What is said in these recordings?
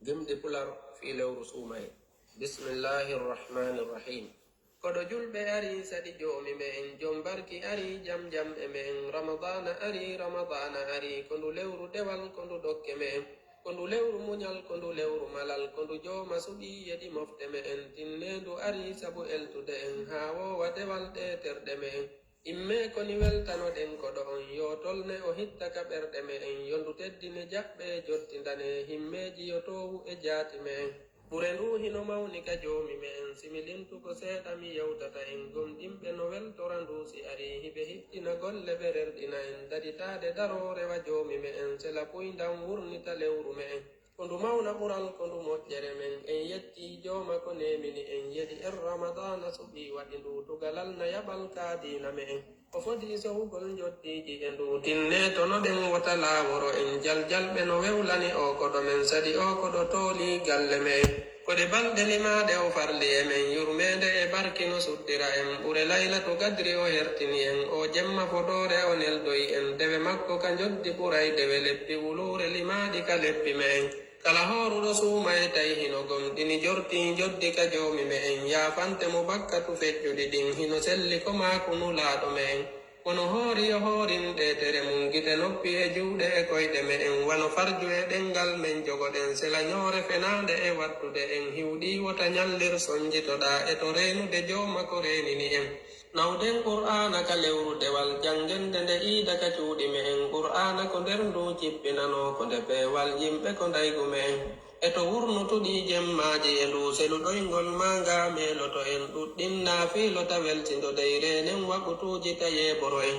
gemde pular fi lewru sumay. Bismillahir Rahmanir Rahim. Kodo julbe ari sadi jomi men jom barki ari jam jam men Ramadana ari kondu lewru dewal kondu dokke men kondu lewru munyal kondu lewru malal kondu joma subi yedi mofte men tinnedu ari sabu eltude en hawo wa dewal de terde men imme koni weltano den kodo on yotolne o hitta ka berde men yondu teddine jabbe jottindane himmeji yotowu e jati men Burendu hino mawni ka jomi men similintu ko seeɗa mi yewtata en gomɗinɓe no weltorandu si ari hiɓe hittina golle ɓe rerɗina en daditade darore wa jomi me en sela puydan wurnita lewru me en kondu mawna ɓural kondu moƴƴere men en yetti joma ko nemini en yedi en ramadana suɓi waɗi ndu tugalal na yaɓal kaadina me en o foti sohugol joddiji e ndu tinne to no ɗen wota laaworo en jaljalɓe no wewlani o koɗo men sadi o koɗo tooli galle men kode balɗe limade o farli e men yurmede e barkino suddira en ɓure laylatu gadri o hertini en o jemma fotore o neldoyi en dewe makko ka joddi ɓuray dewe leppi wulure limaɗi ka leppi men kala horuɗo suuma e tawi hino gomɗini jorti joddi ka jomi me en yafante mo bakkatu fejjuɗi ɗin hino selli ko makunu laaɗo men wono hoori yo hoorinde tere mum gite noppi e juuɗe e koyɗe me en wano farju e ɗengal men jogoɗen sela ñoore fenande e wattude en hiwɗi wota ñallir sonjitoɗa e to reynude jooma ko renini en nawden qur'ana ka lewru dewal jangende nde iida ka cuuɗi me en qur'ana ko nder ndu cippinano ko nde peewal yimɓe ko ndaygu me en e to wurnutuɗi jemmaji e ndu seluɗoyngol manga meeloto en ɗuɗɗinna fiilota weltindo dey renen waɓutuji ta yeɓoro en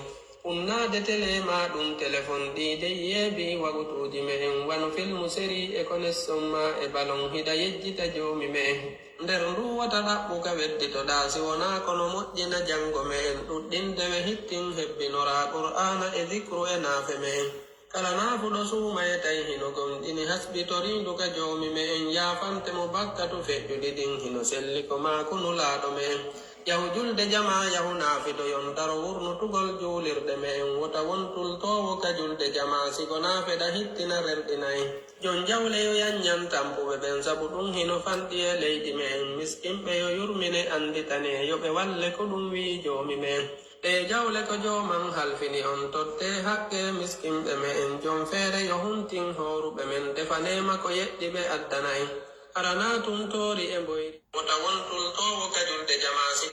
unnade tele ma ɗum téléphone ɗi dey yeebi waɓutuji me en wano filmu séri e connexion ma e balon hida yejjita joomi me en nder ndu wata ɗaɓɓuka wedditoɗa si wona kono moƴƴina jango me en ɗuɗɗindewe hittin hebbinora qur'ana e dicru e naafe me en kala naafuɗo suuma e tawi hino gomɗini hasbitoriindu ka joomi me en yaafante mo bakkatu feƴƴuɗi ɗin hino selli ko maakunu laaɗo me en yahu julde jama yahu naafido yontaro wurnutugol juulirde me en wota wontultowo ka julde jama sigo naafeɗa hittina rerɗina en jon jawle yo yanñan tampuɓe ɓen sabu ɗum hino fanɗi e leydi me en miskinɓe yo yurmine anditane yo ɓe walle ko ɗum wi joomi me en ɗe jawle ko joman halfini on totte hakke miskinɓe me en jon feere yo huntin horuɓe men defanema ko yeɗɗi ɓe addana en arana tum toori e boyri wota wontultowo ka julde jamasi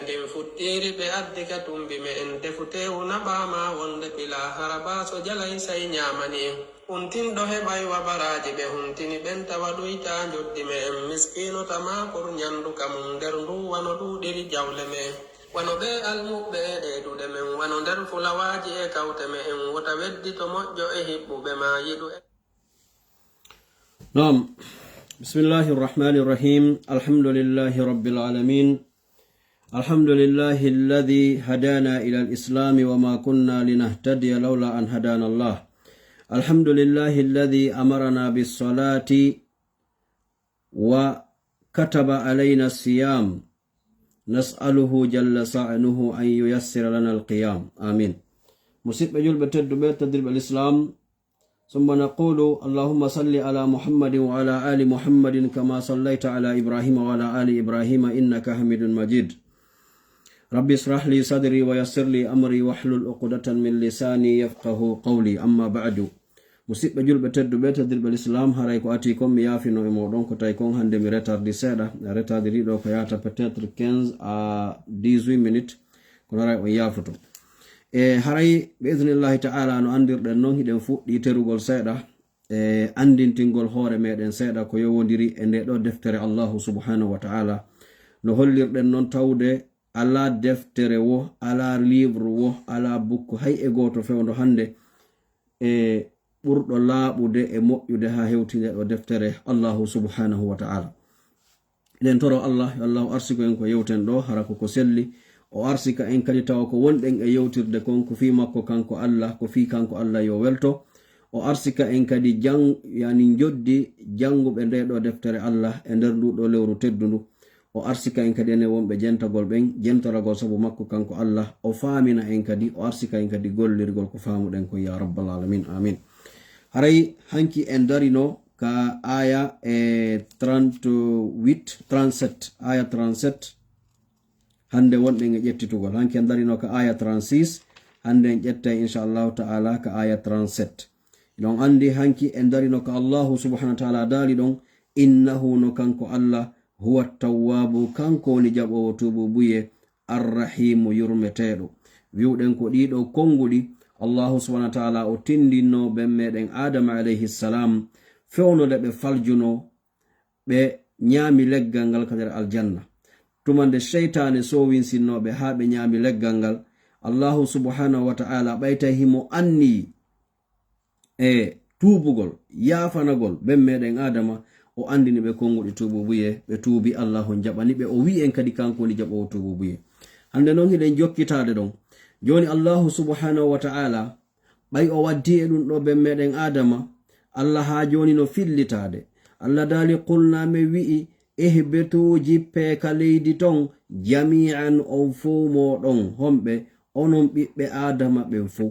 ndin fuɗɗiri ɓe addi ka tumbi me en defutewu naɓama wonde pila haraba so jalay say ñamani en huntinɗo heɓay wabaraji ɓe huntini ɓen tawa ɗuyta joddi me en miskino tama pour ñandu kamum nder ndu wano ɗuɗiri jawle me en wano ɓe almuɓɓe e ɗeɗuɗe men wano nder fulawaji e kawte me en wota weddi to moƴƴo e hiɓɓuɓe ma yiɗu نعم بسم الله الرحمن الرحيم الحمد لله رب العالمين الحمد لله الذي هدانا إلى الإسلام وما كنا لنهتدي لولا أن هدانا الله الحمد لله الذي أمرنا بالصلاة وكتب علينا الصيام نسأله جل شأنه أن ييسر لنا القيام آمين مسيب بجول بتدبير تدريب الإسلام ثم نقول اللهم صل على محمد وعلى آل محمد كما صليت على إبراهيم وعلى آل إبراهيم إنك حميد مجيد ربي اشرح لي صدري ويسر لي أمري واحلل عقدة من لساني يفقه قولي أما بعد مسيب بجول بتدبير تدريب الإسلام هرايكو أتيكم يافي نو إمودون كتايكون هندم retardé سيدا retardé دو كياتا peut-être 15 à 18 minutes كنراي ويافتو haray bi'idhnillahi ta'ala no andirɗen non hiɗen fuɗɗi terugol seeɗa andintingol hoore meɗen seeɗa ko yowodiri e nde ɗo deftere Allahu subhanahu wa ta'ala no hollirɗen non tawde ala deftere wo ala livre wo ala bukko hay e goto fewndo hande e ɓurɗo laaɓude e moƴƴude ha hewtinde ɗo deftere Allahu subhanahu wa ta'ala eɗen toro Allah yo Allahu arsiko en ko yewten ɗo hara ko selli o arsika en kadi tawa ko wonɗen e yewtirde kon ko fi makko kanko Allah ko fi kanko Allah yo welto o arsika en kadi yani joddi janguɓe nde ɗo deftere Allah e nder nduɗo lewru teddundu o arsika en kadi ene wonɓe jentagol ɓen jentoragol sabu makko kanko Allah o faamina en kadi o arsika en kadi gollirgol ko faamuɗen ko ya rabbal alamin amin. Haray hanki en darino ka aya 37 aya 37 hande wonɗen e ƴettitugol. Hanki en darino ka aya 36 hande en ƴetta inchallahu ta'ala ka aya 37. ɗon andi hanki en darino ka Allahu subhanahu wa ta'ala daali ɗon innahu no kanko Allah huwa tawwabu kanko woni jaɓowo tububuye arrahimu yurmeteɗo. wiwɗen ko ɗiɗo konguɗi Allahu subhanahu wa ta'ala o tindinno ben meɗen Adama alayhi salam fewnode ɓe faljuno ɓe ñaami leggal ngal ka nder aljanna. tumande sheytane sowinsinnoɓe ha ɓe ñaami leggal ngal Allahu subhanahu wa ta'ala ɓayta himo anni e tubugol yafanagol ben meɗen Adama o andini ɓe konguɗi tububuye ɓe tuubi Allahu jaɓani ɓe o wi en kadi kanko woni jaɓowo tububuye. hande noon hiɗen jokkitade ɗon joni Allahu subhanahu wa ta'ala ɓay o waddi e ɗum ɗo ben meɗen Adama Allah ha joni no fillitade Allah dali qulna me wi'i ihbitu jippe ka leydi ton jami'an on fo moɗon homɓe onon ɓiɓɓe Adama ɓen fo.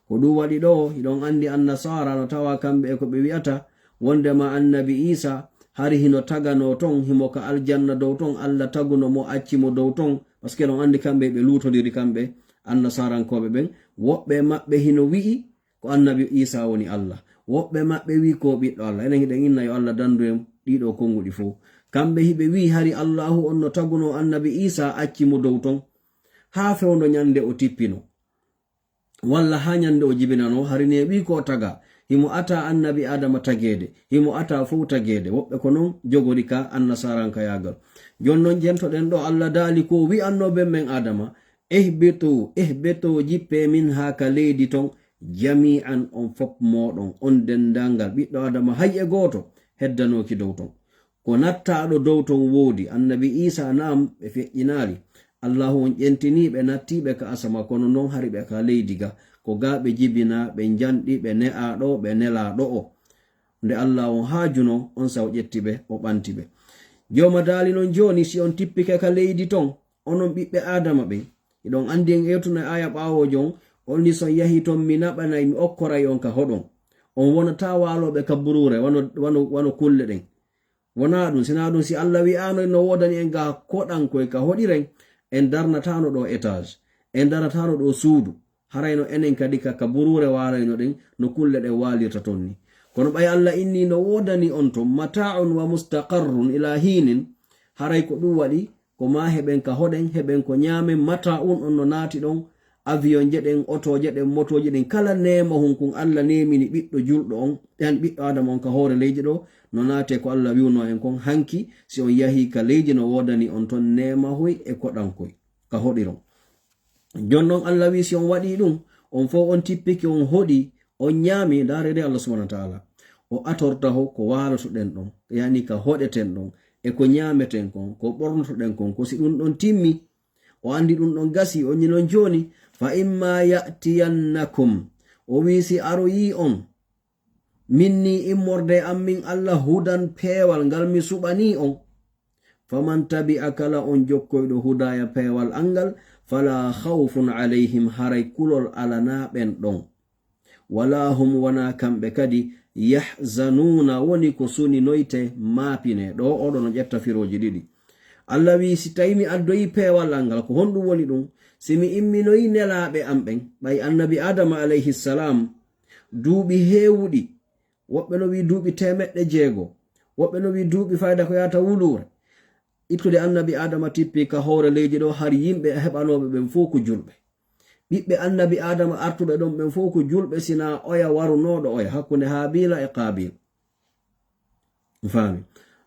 ko ɗum waɗi ɗo hiɗon andi annasara no tawa kamɓe e ko ɓe wi'ata wondema annabi Isa hari hino tagano ton himo ka aljanna dow ton Allah taguno mo accimo dow ton par ce que ɗon andi kamɓe ɓe lutodiri kamɓe annasarankoɓe ɓen. woɓɓe maɓɓe hino wi'i ko annabi Isa woni Allah, woɓɓe maɓɓe wi ko ɓiɗɗo Allah. enen hiɗen inna yo Allah dandu en ɗiɗo konguɗi fo. kamɓe hiɓe wi hari Allahu on no taguno annabi Isa accimo dow ton ha fewdo nyande o tippino walla ha nyande o jibinano hari ne wi ko taga himo ata annabi Adama tagede himo ata fo tagede. woɓɓe ko non jogori ka annasaranka yagal. jonnon jentoɗen ɗo Allah daali ko wi annoɓe men Adama ihbitu jippe min ha ka leydi ton jami'an on fop moɗon on dendangal ɓiɗɗo Adama hay e goto heddanoki dow ton. ko nattaɗo dow ton woodi annabi Isa nam ɓe feƴƴinari Allahu on ƴentiniɓe nattiɓe ka asama kono non hari ɓe ka leydi ga ko ga ɓe jibina ɓe janɗi ɓe ne'aɗo ɓe nelaɗo o nde Allah on hajuno on sa o ƴettiɓe o ɓantiɓe. joma daali non joni si on tippike ka leydi ton onon ɓiɓɓe Adama ɓe iɗon andi en etuna aya ɓawo jon on ni son yahi ton mi naɓanay mi okkoray on ka hoɗon on wonata waloɓe ka burure wano kulle ɗen wona ɗum sina ɗum si Allah wi'ano no wodani en ga koɗan koye ka hoɗiren en darnatano ɗo étage en darnatano ɗo suudu harayno enen kadi ka burure warayno ɗen no kulle ɗen walirta ton ni. kono ɓay Allah inni no wodani on ton mata'un wa mustaqarrun ila hinin haray ko ɗum waɗi ko ma heɓen ka hoɗen heɓen ko ñaamen mata'un on no naati ɗon avion je ɗen otoje ɗen motoje ɗen kala nema hunkun Allah nemini ɓiɗɗo julɗo on ɗan ɓiɗɗo Adama on ka hoore leydi ɗo no naate ko Allah wiwno en kon hanki si on yahi ka leydi no wodani on ton nema hoy e koɗankoy ka hoɗiron. jonnon Allah wi si on waɗi ɗum on fo on tippiki on hoɗi on ñaami darede Allah subhanahu wa ta'ala o atorta ho ko walotoɗen ɗon yani ka hoɗeten ɗon e ko ñameten kon ko ɓornotoɗen kon ko si ɗum ɗon timmi o andi ɗum ɗon gasi on ñinon joni fa imma ya'tiyannakum o wi si aroyi on minni immorde am min Allah hudan peewal ngal mi suɓani on faman tabi'a kala on jokkoyɗo hudaya peewal angal fala khawfun alayhim haray kulol alanaɓen ɗon wala hum wana kamɓe kadi yahzanuna woni ko suni noyte maapine ɗo oɗo no ƴetta firoji ɗiɗi. Allah wi si tawi mi addoyi peewal angal ko honɗum woni ɗum si mi imminoyi nelaɓe am ɓen ɓay annabi Adama alayhi salam duuɓi heewuɗi woɓɓe no wi duuɓi 600 woɓɓe no wi duuɓi fayda ko yata wulure ittude annabi Adama tippi ka hoore leydi ɗo har yimɓe heɓanoɓe ɓen fof ko julɓe ɓiɓɓe annabi Adama artuɓe ɗon ɓen fof ko julɓe sina oya warunoɗo oya hakkunde Habila e Qabil fami.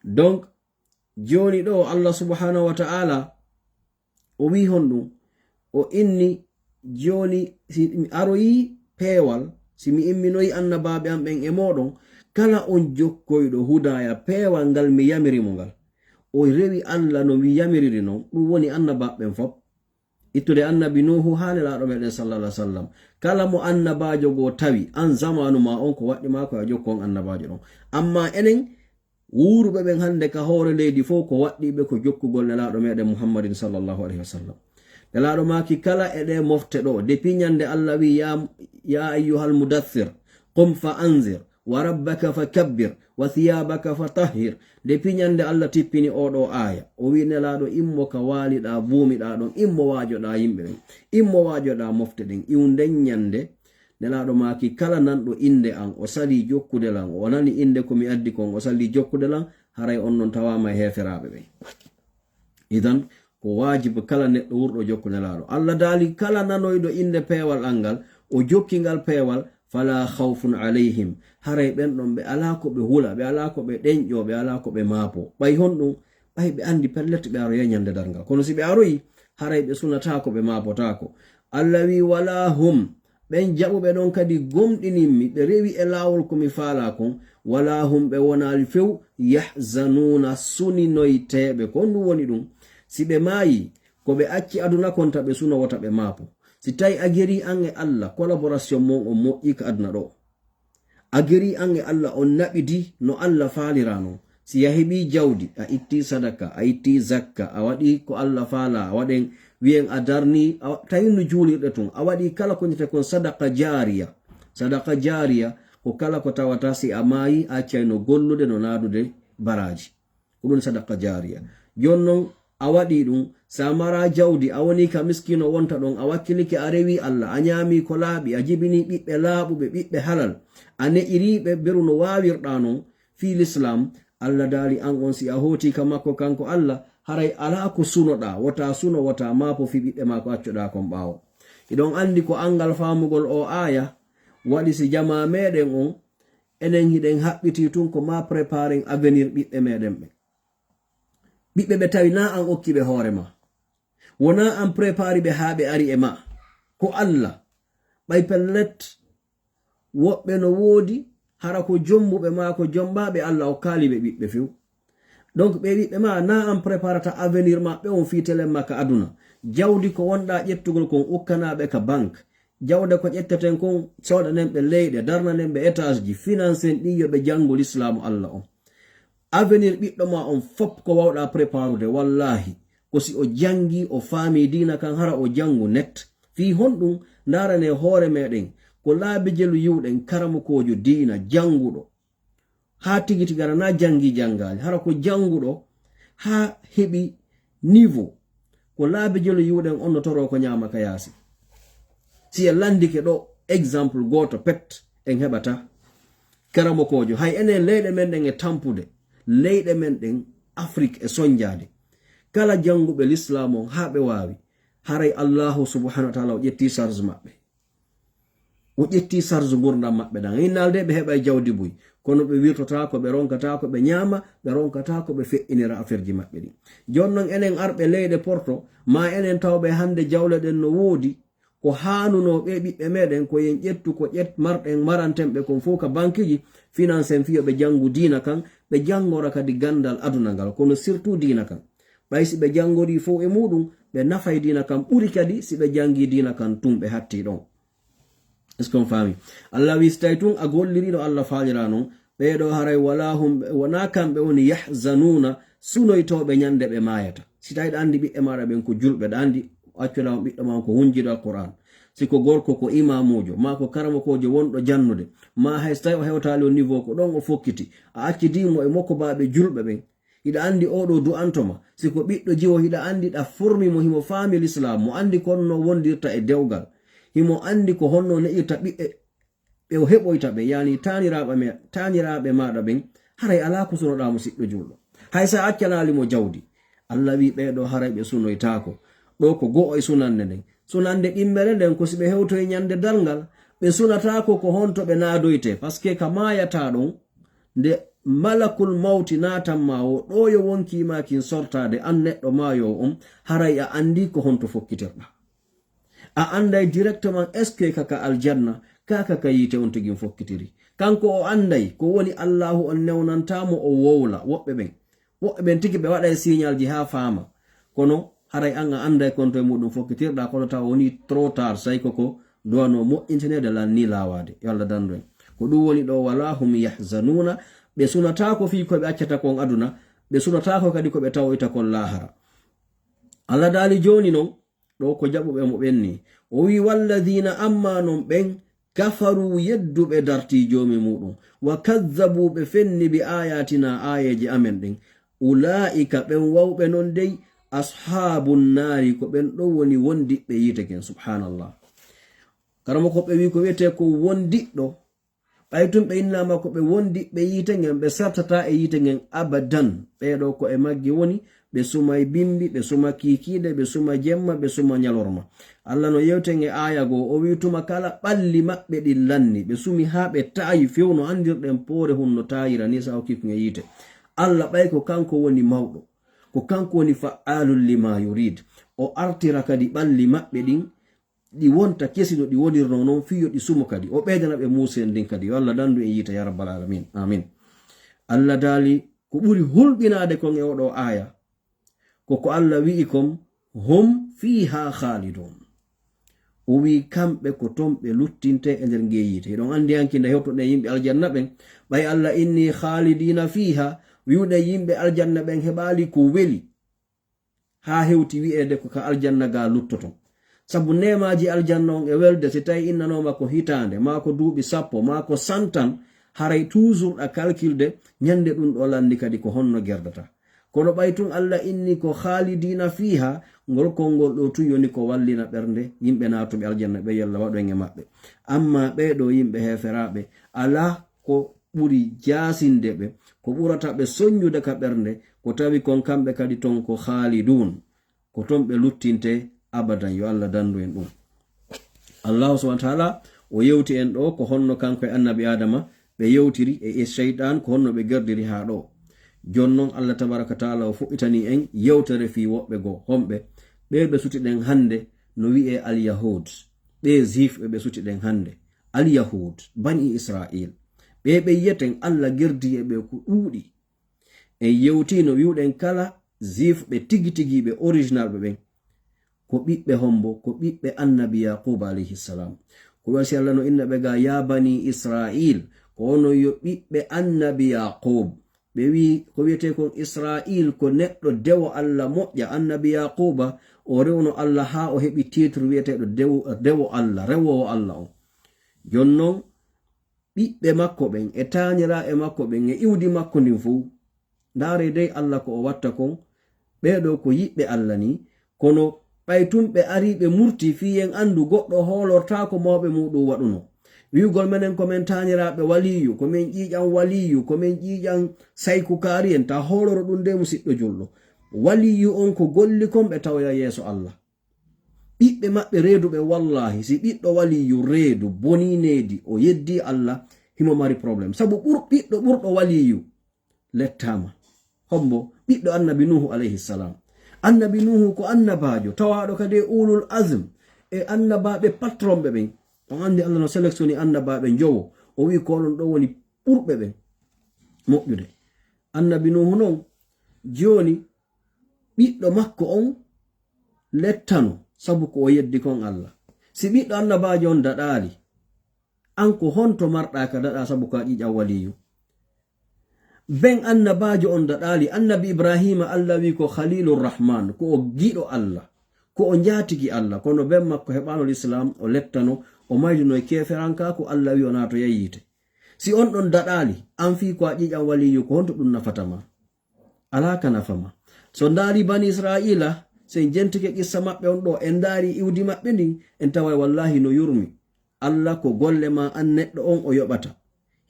donc joni ɗo Allah subhanahu wa ta'ala o wi honɗum o inni joni si mi aroyi peewal si mi imminoyi annabaɓe am ɓen e moɗon kala on jokkoyɗo hudaya peewal ngal mi yamirimo ngal o rewi Allah no mi yamiriri non ɗum woni annabaɓen fop ittude annabi Nuhu ha nelaɗo meɗen sallallahu alaihi wasallam kala mo annabajo go tawi an zamanu ma on ko waɗɗi ma ko a jokkon annabajo ɗon amma enen wuruɓe ɓen hande ka hoore leydi fof ko waɗɗiɓe ko jokkugol nelaɗo meɗen muhammadin sallllahu alayhi wa sallam. nelaɗo maki kala e ɗe mofte ɗo depuis ñande allah wi ya ayyuhal mudaththir qum fa anzir wa rabbaka fakabbir wa thiyabaka fatahhir. depuis ñande allah tippini oɗo aya o wi nelaɗo immo ka waliɗa buumiɗa ɗon, immo wajoɗa yimɓe ɓen, immo wajoɗa mofte ɗen. iwden ñande nelaɗo maki kala nanɗo inde an o sali jokkude lan, o nani inde komi addi kon o sali jokkude lan, haray on non tawama heferaɓe ɓen. idan ko wajibu kala neɗɗo wurɗo jokku nelaɗo. allah daali kala nanoyɗo inde peewal angal o jokkingal peewal fala khawfun alayhim, haray ɓen ɗon ɓe ala ko ɓe hula, ɓe ala ko ɓe ɗeñƴo, ɓe ala ko ɓe maapo. ɓay honɗum ɓay ɓe andi pellete ɓe aroya ñande dargal, kono si ɓe aroyi haray ɓe sunatako ɓe maapotako. allah wi wala hum, ɓen jaɓuɓe ɗon kadi gomɗininmi ɓe rewi e laawol komi faala kon, wala hum ɓe wonali few yahzanuna suninoyteɓe. ko ɗum woni ɗum, si ɓe maayi ko ɓe acci aduna kon ta ɓe suna wota ɓe maapo. si tawi a geri an e allah collaboration mon on moƴƴi ka aduna ɗo, a geri an e allah on naɓidi no allah faalira non. si a heɓi jawdi a itti sadaka, a itti zakka, a waɗi ko allah faala, a waɗen wiyen a darni tawi no juulirɗe tun, a waɗi kala ko ñete kon sadaka jariya. sadaka jariya ko kala ko tawata si a maayi a accayno gollude no naadude baraji, ko ɗum sadaka jariya. jonnon a waɗi ɗum, sa mara jawdi a woni ka miskino wonta ɗon, a wakkilike a rewi allah, a ñaami ko laaɓi, a jibini ɓiɓɓe laaɓuɓe, ɓiɓɓe halal, a ne'iriɓe beru no wawirɗa non fi l'islam. allah daali an on si a hoti ka makko kanko allah, haray ala ko sunoɗa, wota suno wota maapo fi ɓiɓɓe ma ko accoɗa kon ɓaawo. iɗon andi ko angal famugol o aya waɗi si jama meɗen on enen hiɗen haɓɓiti tun ko ma préparen avenir ɓiɓɓe meɗen ɓe. ɓiɓɓe ɓe tawi na an okkiɓe hoore ma, wona an prépari ɓe haa ɓe ari e ma, ko allah. ɓay pellet woɓɓe no woodi hara ko jombuɓe ma ko jombaɓe allah o kaaliɓe ɓiɓɓe few. donc ɓe ɓiɓɓe ma na an préparata avenir maɓɓe on fitelen ma ka aduna. jawdi ko wonɗa ƴettugol kon ukkanaɓe ka banque, jawde ko ƴetteten kon soɗanen ɓe leyɗe, darnanen ɓe étage ji, financen ɗiyo ɓe janngol islamu allah on. avenir ɓiɗɗo ma on fop ko wawɗa préparude wallahi ko si o jangi o faami dina kan hara o jangu net. fi honɗum darane hoore meɗen ko laabi jelu yiwɗen karamukojo dina janguɗo ha tigiti gara na jangi jangali, hara ko janguɗo ha heɓi niveau ko laabi jelu yiwɗen on no toro ko ñama ka yaasi. si e landike ɗo exemple goto pet en heɓata karamukojo. hay enen leyɗe men ɗen e tampude, leyɗe men ɗen afrique e soñjade, kala janguɓe l'islam on ha ɓe wawi, haray allahu subhanahu wa taala o ƴetti charge maɓɓe, o ƴetti charge gurdam maɓɓe ɗan. innalde ɓe heɓa jawdi buy, kono ɓe wirtota ko ɓe ronkata ko ɓe ñaama, ɓe ronkata ko ɓe fe'inira affaire ji maɓɓe ɗin. jonnon enen arɓe leyɗe porto ma enen tawɓe hande jawle ɗen no woodi ko hanuno ɓe ɓiɓɓe meɗen ko yen ƴettu ko marɗen marantenɓe kon fof ka banque ji financen fiyo ɓe jangu dina kan, ɓe jangora kadi gandal aduna ngal, kono surtout dina kan. ɓay si ɓe jangori fof e muɗum ɓe nafay dina kan ɓuri kadi si ɓe jangi dina kan tum ɓe hatti ɗon. est ce qu'on fami? allah wi stay tun a golliriɗo allah faalira non ɓeɗo haray wala hum wona kamɓe woni yahzanuna sunoytoɓe ñande ɓe mayata. si tawi ɗa andi ɓiɓɓe maɗa ɓen ko julɓe, ɗa andi accuɗama ɓiɗɗo ma ko hunjiɗo alquran, siko gorko ko imamujo, ma ko karamakojo wonɗo jannude, ma hay so tawi o hewtali o niveau ko ɗon o fokkiti, a accidimo e mokko baɓe julɓe ɓen, hiɗa andi oɗo du'antoma. siko ɓiɗɗo jiwo hiɗa andi ɗa formimo himo faami l'islam, mo andi ko honno wondirta e dewgal, himo andi ko honno ne'irta ɓiɓɓe ɓe o heɓoyta ɓe, yani taniraɓe maɗa ɓen, haray ala ko sunoɗamo siɗɗo julɗo. hay sa accanalimo jawdi, allah wi ɓeɗo haray ɓe sunoytako. ɗo ko go'o e sunande nden, sunande ɗimmere nden ko si ɓe hewtoye ñande dalngal ɓe sunatako ko honto ɓe naadoyte, par ce que ka mayata ɗon nde malakul mawti natanma o ɗo yo wonkimakin sortade an neɗɗo mayo on, haray a andi ko honto fokkitirɗa, a anday directement est ce que kaka aljanna kaka ka yite on tigin fokkitiri. kanko o anday ko woni allahu on newnantamo o wowla. woɓɓe ɓen tigi ɓe waɗa e signal ji ha faama, kono haray an a anday konto e muɗum fokkitirɗa, kono taw woni trop tard, say koko duwano moƴƴintenede lan ni lawade. yo allah dandu en. ko ɗum woni ɗo wala hum yahzanuna, ɓe sunatako fi ko ɓe accata kon aduna ɓe sunatako kadi ko ɓe tawoyta kon lahara. Allah dali joni non ɗo ko jaɓuɓe mo ɓenni o wi walladina amma non ɓen kafaru yedduɓe darti jomi muɗum wa kazzabu ɓe fenni bi ayatina ayeji amen ɗin ulaika ɓen wawɓe non dey ashabun nari ko ɓen ɗo woni wondiɓe yiteken. Subhanallah, karamo ko ɓe wi ko wiyete ko wondiɗɗo ɓaytum ɓe innama ko ɓe wondiɓe yitegen ɓe sartata e yitegen abadan. ɓeɗo ko e maggi woni ɓe suma bimbi ɓe suma kikiɗe ɓe suma jemma ɓe suma nyalorma. Allah no yewten e aya go o wi tuma kala ɓalli maɓɓe ɗi lanni ɓe sumi ha ɓe tayi fewno andirɗen poore hunno tayira ni sa o kikge yite. Allah ɓay ko kanko woni mawɗo, ko kanko woni fa'alul lima yurid. O artira kadi ɓalli maɓɓe ɗin ɗi wonta kesino ɗi wonirno non fiyo ɗi sumo kadi o ɓeydana ɓe musen ɗin kadi. Yo Allah dandu en yita ya rabbal alamin, amin. Allah dali ko ɓuri hulɓinade kon e oɗo aya ko Allah wi'i kom hum fiha khalidun. O wi kamɓe ko ton ɓe luttinte e nder ngeyite. ɗon andi hanki nde hewtoɗen yimɓe aljanna ɓen ɓay Allah inni khalidina fiha wiwɗe yimɓe aljanna ɓen heɓali ko weli ha hewti wi'ede ko ka aljanna ga luttoton. Sabu nemaji aljanna on e welde si tawi innanoma ko hitande ma ko duuɓi 10 ma ko 100 haray toujours ɗa calculde nyande ɗum ɗo landi kadi ko honno gerdata. Kono ɓaytun Allah inni ko khalidina fiha ngol kongol ɗo tu yoni ko wallina ɓernde yimɓe natuɓe aljanna ɓe yalla waɗo e maɓɓe. Amma ɓeɗo yimɓe heferaɓe ala ko ɓuri jasinde ɓe ko ɓurata ɓe soññude ka ɓernde ko tawi kon kamɓe kadi ton ko khalidun ko ton ɓe luttinte abadan. Yo Allah dandu en ɗum. Allah subhanahu wa ta'ala o yewti en ɗo ko honno kanko e annabi Adama ɓe yewtiri e shaytan ko honno ɓe gerdiri ha ɗo. Jonnon Allah tabaraka ta'ala o fuɓɓitani en yewtere fi woɓɓe go homɓe ɓe sutiɗen hande no wi'e al-yahud ɓe zif ɓe sutiɗen hande al-yahud bani Israil ɓe yeten Allah gerdi e ɓe ko ɗuuɗi en yewti no wiwɗen kala zif ɓe tigi ɓe original ɓe ko ɓiɓɓe hombo ko ɓiɓɓe annabi Yaqub alayhi salam. ko wasi Allah no inna ɓe ga ya bani Israil ko ono yo ɓiɓɓe annabi Yaqub. ɓe wi ko wiyete kon Israil ko neɗɗo dewo Allah moƴƴa. annabi Yaquba o rewno Allah ha o heɓi titre wiyeteɗo dewo Allah rewowo Allah o. jonnon ɓiɓɓe makko ɓen e tañira e makko ɓen e iwdi makko ndin fuu ndaare dey Allah ko o watta kon ɓeɗo ko yiɓɓe Allah ni. kono ɓaytum ɓe ari ɓe murti fiyen andu goɗɗo holortako mawɓe muɗum waɗuno. wiugol menen komin tañiraɓe waliyu komin ƴiƴan waliyu komin ƴiƴan sayku kaari en ta holoro ɗum nde musidɗo julɗo. waliyu on ko golli kon ɓe tawya yeeso Allah. ɓiɓɓe maɓɓe reeduɓe wallahi si ɓiɗɗo waliyu reedu boninedi o yeddi Allah himo mari probléme. sabu ɓiɗɗo ɓurɗo waliyu lettama hombo ɓiɗɗo annabi Nuhu alayhi salam. annabi Nuhu ko annabajo tawaɗo kadi ulul azm e annabaɓe patronɓe ɓen. on andi Allah no sélectionné annabaɓe jowo o wi ko onon ɗo woni ɓurɓe ɓen moƴƴude. annabi Nuhu non joni ɓiɗɗo makko on lettano sabu ko o yeddi kon Allah. si ɓiɗɗo annabajo on daɗali an ko honto marɗa ka daɗa sabu ko a ƴiƴan waliyu. ben annabajo on daɗali annabi Ibrahima Allah wi ko khalilur rahman ko o giɗo Allah ko o jatigi Allah. kono ben makko heɓanol islam o lettano o maydino e keferanka ko Allah wi o nato yayyite. si on ɗon daɗali an fi ko a ƴiƴan waliyu ko honto ɗum nafatama ala ka nafama. so ndaari bani Israila sen jentike qissa maɓɓe on ɗo en ndaari iwdi maɓɓe ndin en tawa wallahi no yurmi Allah ko golle ma an neɗɗo on o yoɓata.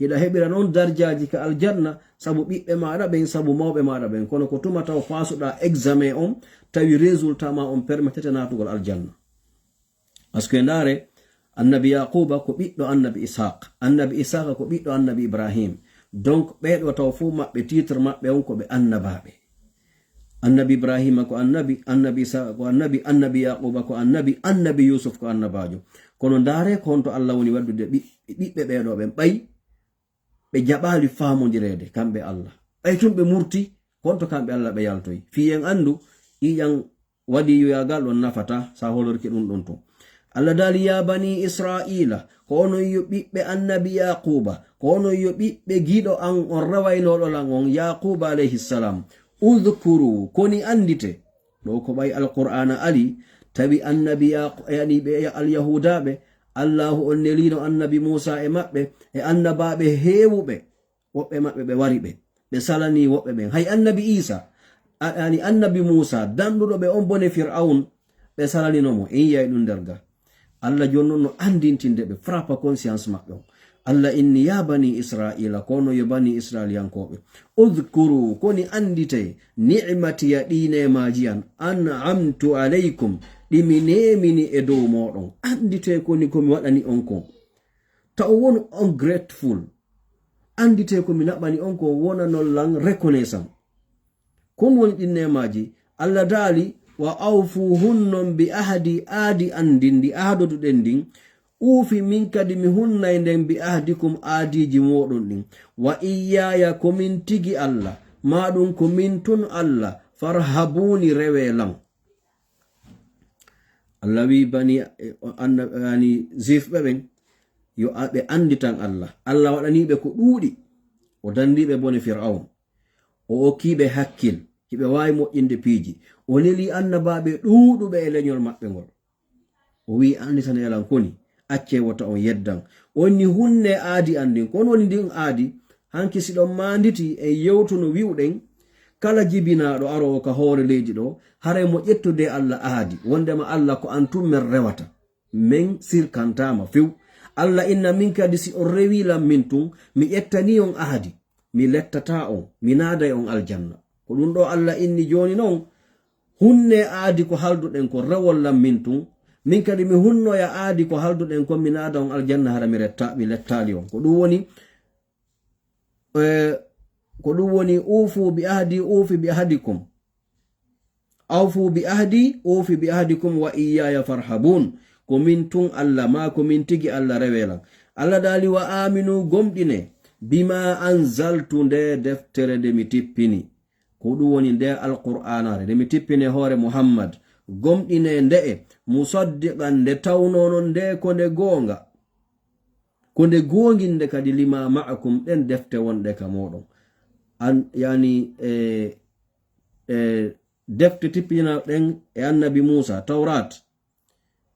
hiɗa heɓira noon darjaji ka aljanna sabu ɓiɓɓe maɗa ɓen sabu mawɓe maɗa ɓen. kono ko tuma taw fasuɗa examen on tawi résultat ma on permettete natugol aljanna. par ce que ndaare annabi Yaquba ko ɓiɗɗo annabi Ishaqa ko ɓiɗɗo annabi Ibrahim. donc ɓeɗo taw fu maɓɓe titre maɓɓe on ko ɓe annabaɓe. annabi Ibrahima ko annabi Ishaqa ko annabi Yaquba ko annabi Yusuf ko annabajo. kono ndaare ko honto Allah woni waddude ɓiɓɓe ɓeɗo ɓen ɓay ɓe jaɓali famodirede kamɓe Allah. ɓaytum ɓe murti honto kamɓe Allah ɓe yaltoyi. fiyen andu ƴiƴan waliyoyagal ɗon nafata sa holorki ɗum ɗon to. Allah dali ya bani Israila ko onon yo ɓiɓɓe annabi Yaquba kono yo ɓiɓɓe giɗo an on rawaynoɗolan on yaquba alayhi salam udhkuru koni andite ɗo ko ɓay alqur'ana ali tawi annabi yani ɓe alyahudaɓe allahu on nelino annabi musa e maɓɓe e annabaɓe heewuɓe woɓɓe maɓɓe ɓe wari ɓe salani woɓɓe ɓen hay annabi isa yani annabi musa danɗuɗo ɓe on bone fir'aun ɓe salaninomo en yiyay ɗum nder ga allah jonnon no andintinde ɓe frappa conscience maɓɓe on allah inni ya bani israila kono yo bani israiliyankoɓe udhkuru koni andite ni'matiya ɗinemaji an an'amtu alaykum ɗimi nemini e dow moɗon andite koni komi waɗani on ko taw won on grateful andite komi naɓani on ko wona nollan reconnaissant kon woni ɗin nemaji allah daali wa awfu hunnon bi ahdi aadi andindi ahdoduɗen ndin uufi min kadi mi hunnay nden bi ahdikum aadiji moɗon ɗin wa iyaya komin tigi allah maɗum komin tun allah farhabuni rewelam allah wi bani yani zifɓe ɓen yo ɓe anditan allah allah waɗaniɓe ko ɗuuɗi o dandiɓe bone fir'aun o okkiɓe hakkil hiɓe wawi moƴƴinde piiji o leli annabaɓe ɗuuɗuɓe e leñol maɓɓe ngol o wi anditan elan koni acce wota on yeddan onni hunne aadi andin kon woni ndin aadi hanki siɗon manditi e yewtuno wiwɗen kala jibinaɗo arowo ka hoore leydi ɗo haray mo ƴettude allah aadi wondema allah ko antum men rewata min sirkantama few allah inna min kadi si on rewilam min tun mi ƴettani on aadi mi lettata on mi naaday on aljanna ko ɗum ɗo allah inni joni noon hunne aadi ko halduɗen ko rewollam min tun min kadi mi hunnoya aadi ko halduɗen kon mi naada on aljanna hara mi lettali on ko ɗum woni ufu bi ahdi ufi bi ahdikum awfu bi ahdi ufi bi ahdikum wa iyaya farhabun ko min tun allah ma ko min tigi allah rewelan allah dali wa aminu gomɗine bima anzaltu nde deftere nde mi tippini ko ɗum woni nde alqur'anare nde mi tippine hoore muhammad gomɗine nde'e musaddiqan nde tawnonon nde ko nde goonga ko nde gonginde kadi lima ma'akum ɗen defte wonɗe ka moɗon yani defte tippina ɗen e annabi musa tawrat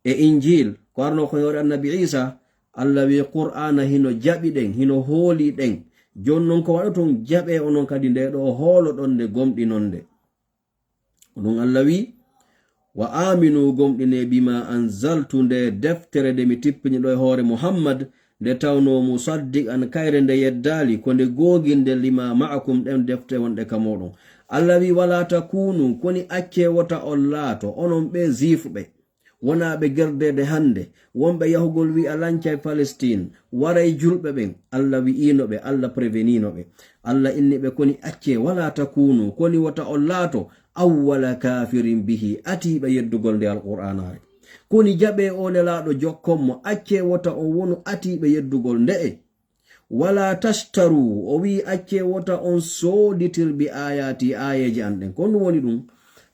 e injil ko arno ko yore annabi isa allah wi qur'ana hino jaɓi ɗen hino hooli ɗen jonnon ko waɗaton jaɓe onon kadi nde ɗo hoolo ɗon nde gomɗinon nde ɗum allah wi wa aminu gomɗine bima anzaltu nde deftere nde mi tippini ɗo e hoore muhammad nde tawno musaddiq an kayre nde yeddali ko nde goginde lima ma'akum ɗen defte wonɗe ka moɗon allah wi wala takunu koni acce wota on laato onon ɓe zifuɓe wonaɓe gerdede hande wonɓe yahugol wi alancay palestine waray julɓe ɓen allah wi'inoɓe allah préveninoɓe allah inniɓe koni acce wala takunu koni wota on laato awwala kafirin bihi atiɓe yeddugol nde alqur'anare koni jaɓe o nelaɗo jokkonmo acce wota on wonu atiɓe yeddugol nde'e wala tashtaru o wi acce wota on soditir bi ayati ayeji an ɗen kon woni ɗum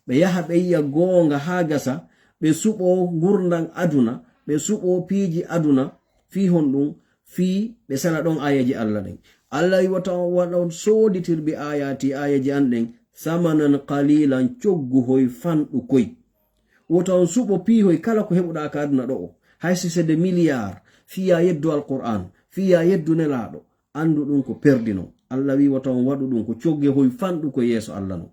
ɓe yaha ɓe yiya goonga ha gasa ɓe suɓo gurdan aduna ɓe suɓo piiji aduna fi hon ɗum fi ɓe sala ɗon ayeji allah ɗen allah wata on waɗa on soditir bi ayati ayeji an ɗen samanan qalilan coggu hoy fanɗu koy wota on suɓo piihoy kala ko heɓuɗa ka aduna ɗo o hay sisede milliard fiya yeddu alqur'an fiya yeddu nelaɗo andu ɗum ko perdino allah wi wata on waɗu ɗum ko cogge hoy fanɗu ko yeeso allah no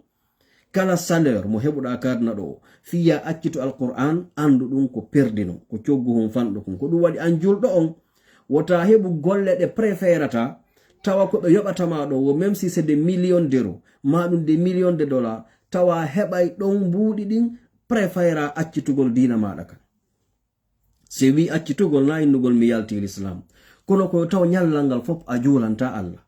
kala salaire mo heɓuɗa ka aduna ɗo o fiya accito alqur'an andu ɗum ko perdino ko coggu hon fanɗu kon ko ɗum waɗi an julɗo on wota heɓu golle ɗe préférata tawa ko ɓe yoɓatama ɗo wo même si c'est des millions d'euros maɗum des millions de dollars tawa heɓay ɗon mbuuɗi ɗin préféra accitugol dina maɗa kan si wi accitugol na innugol mi yalti l'islam kono ko taw nyallal ngal fof a juulanta allah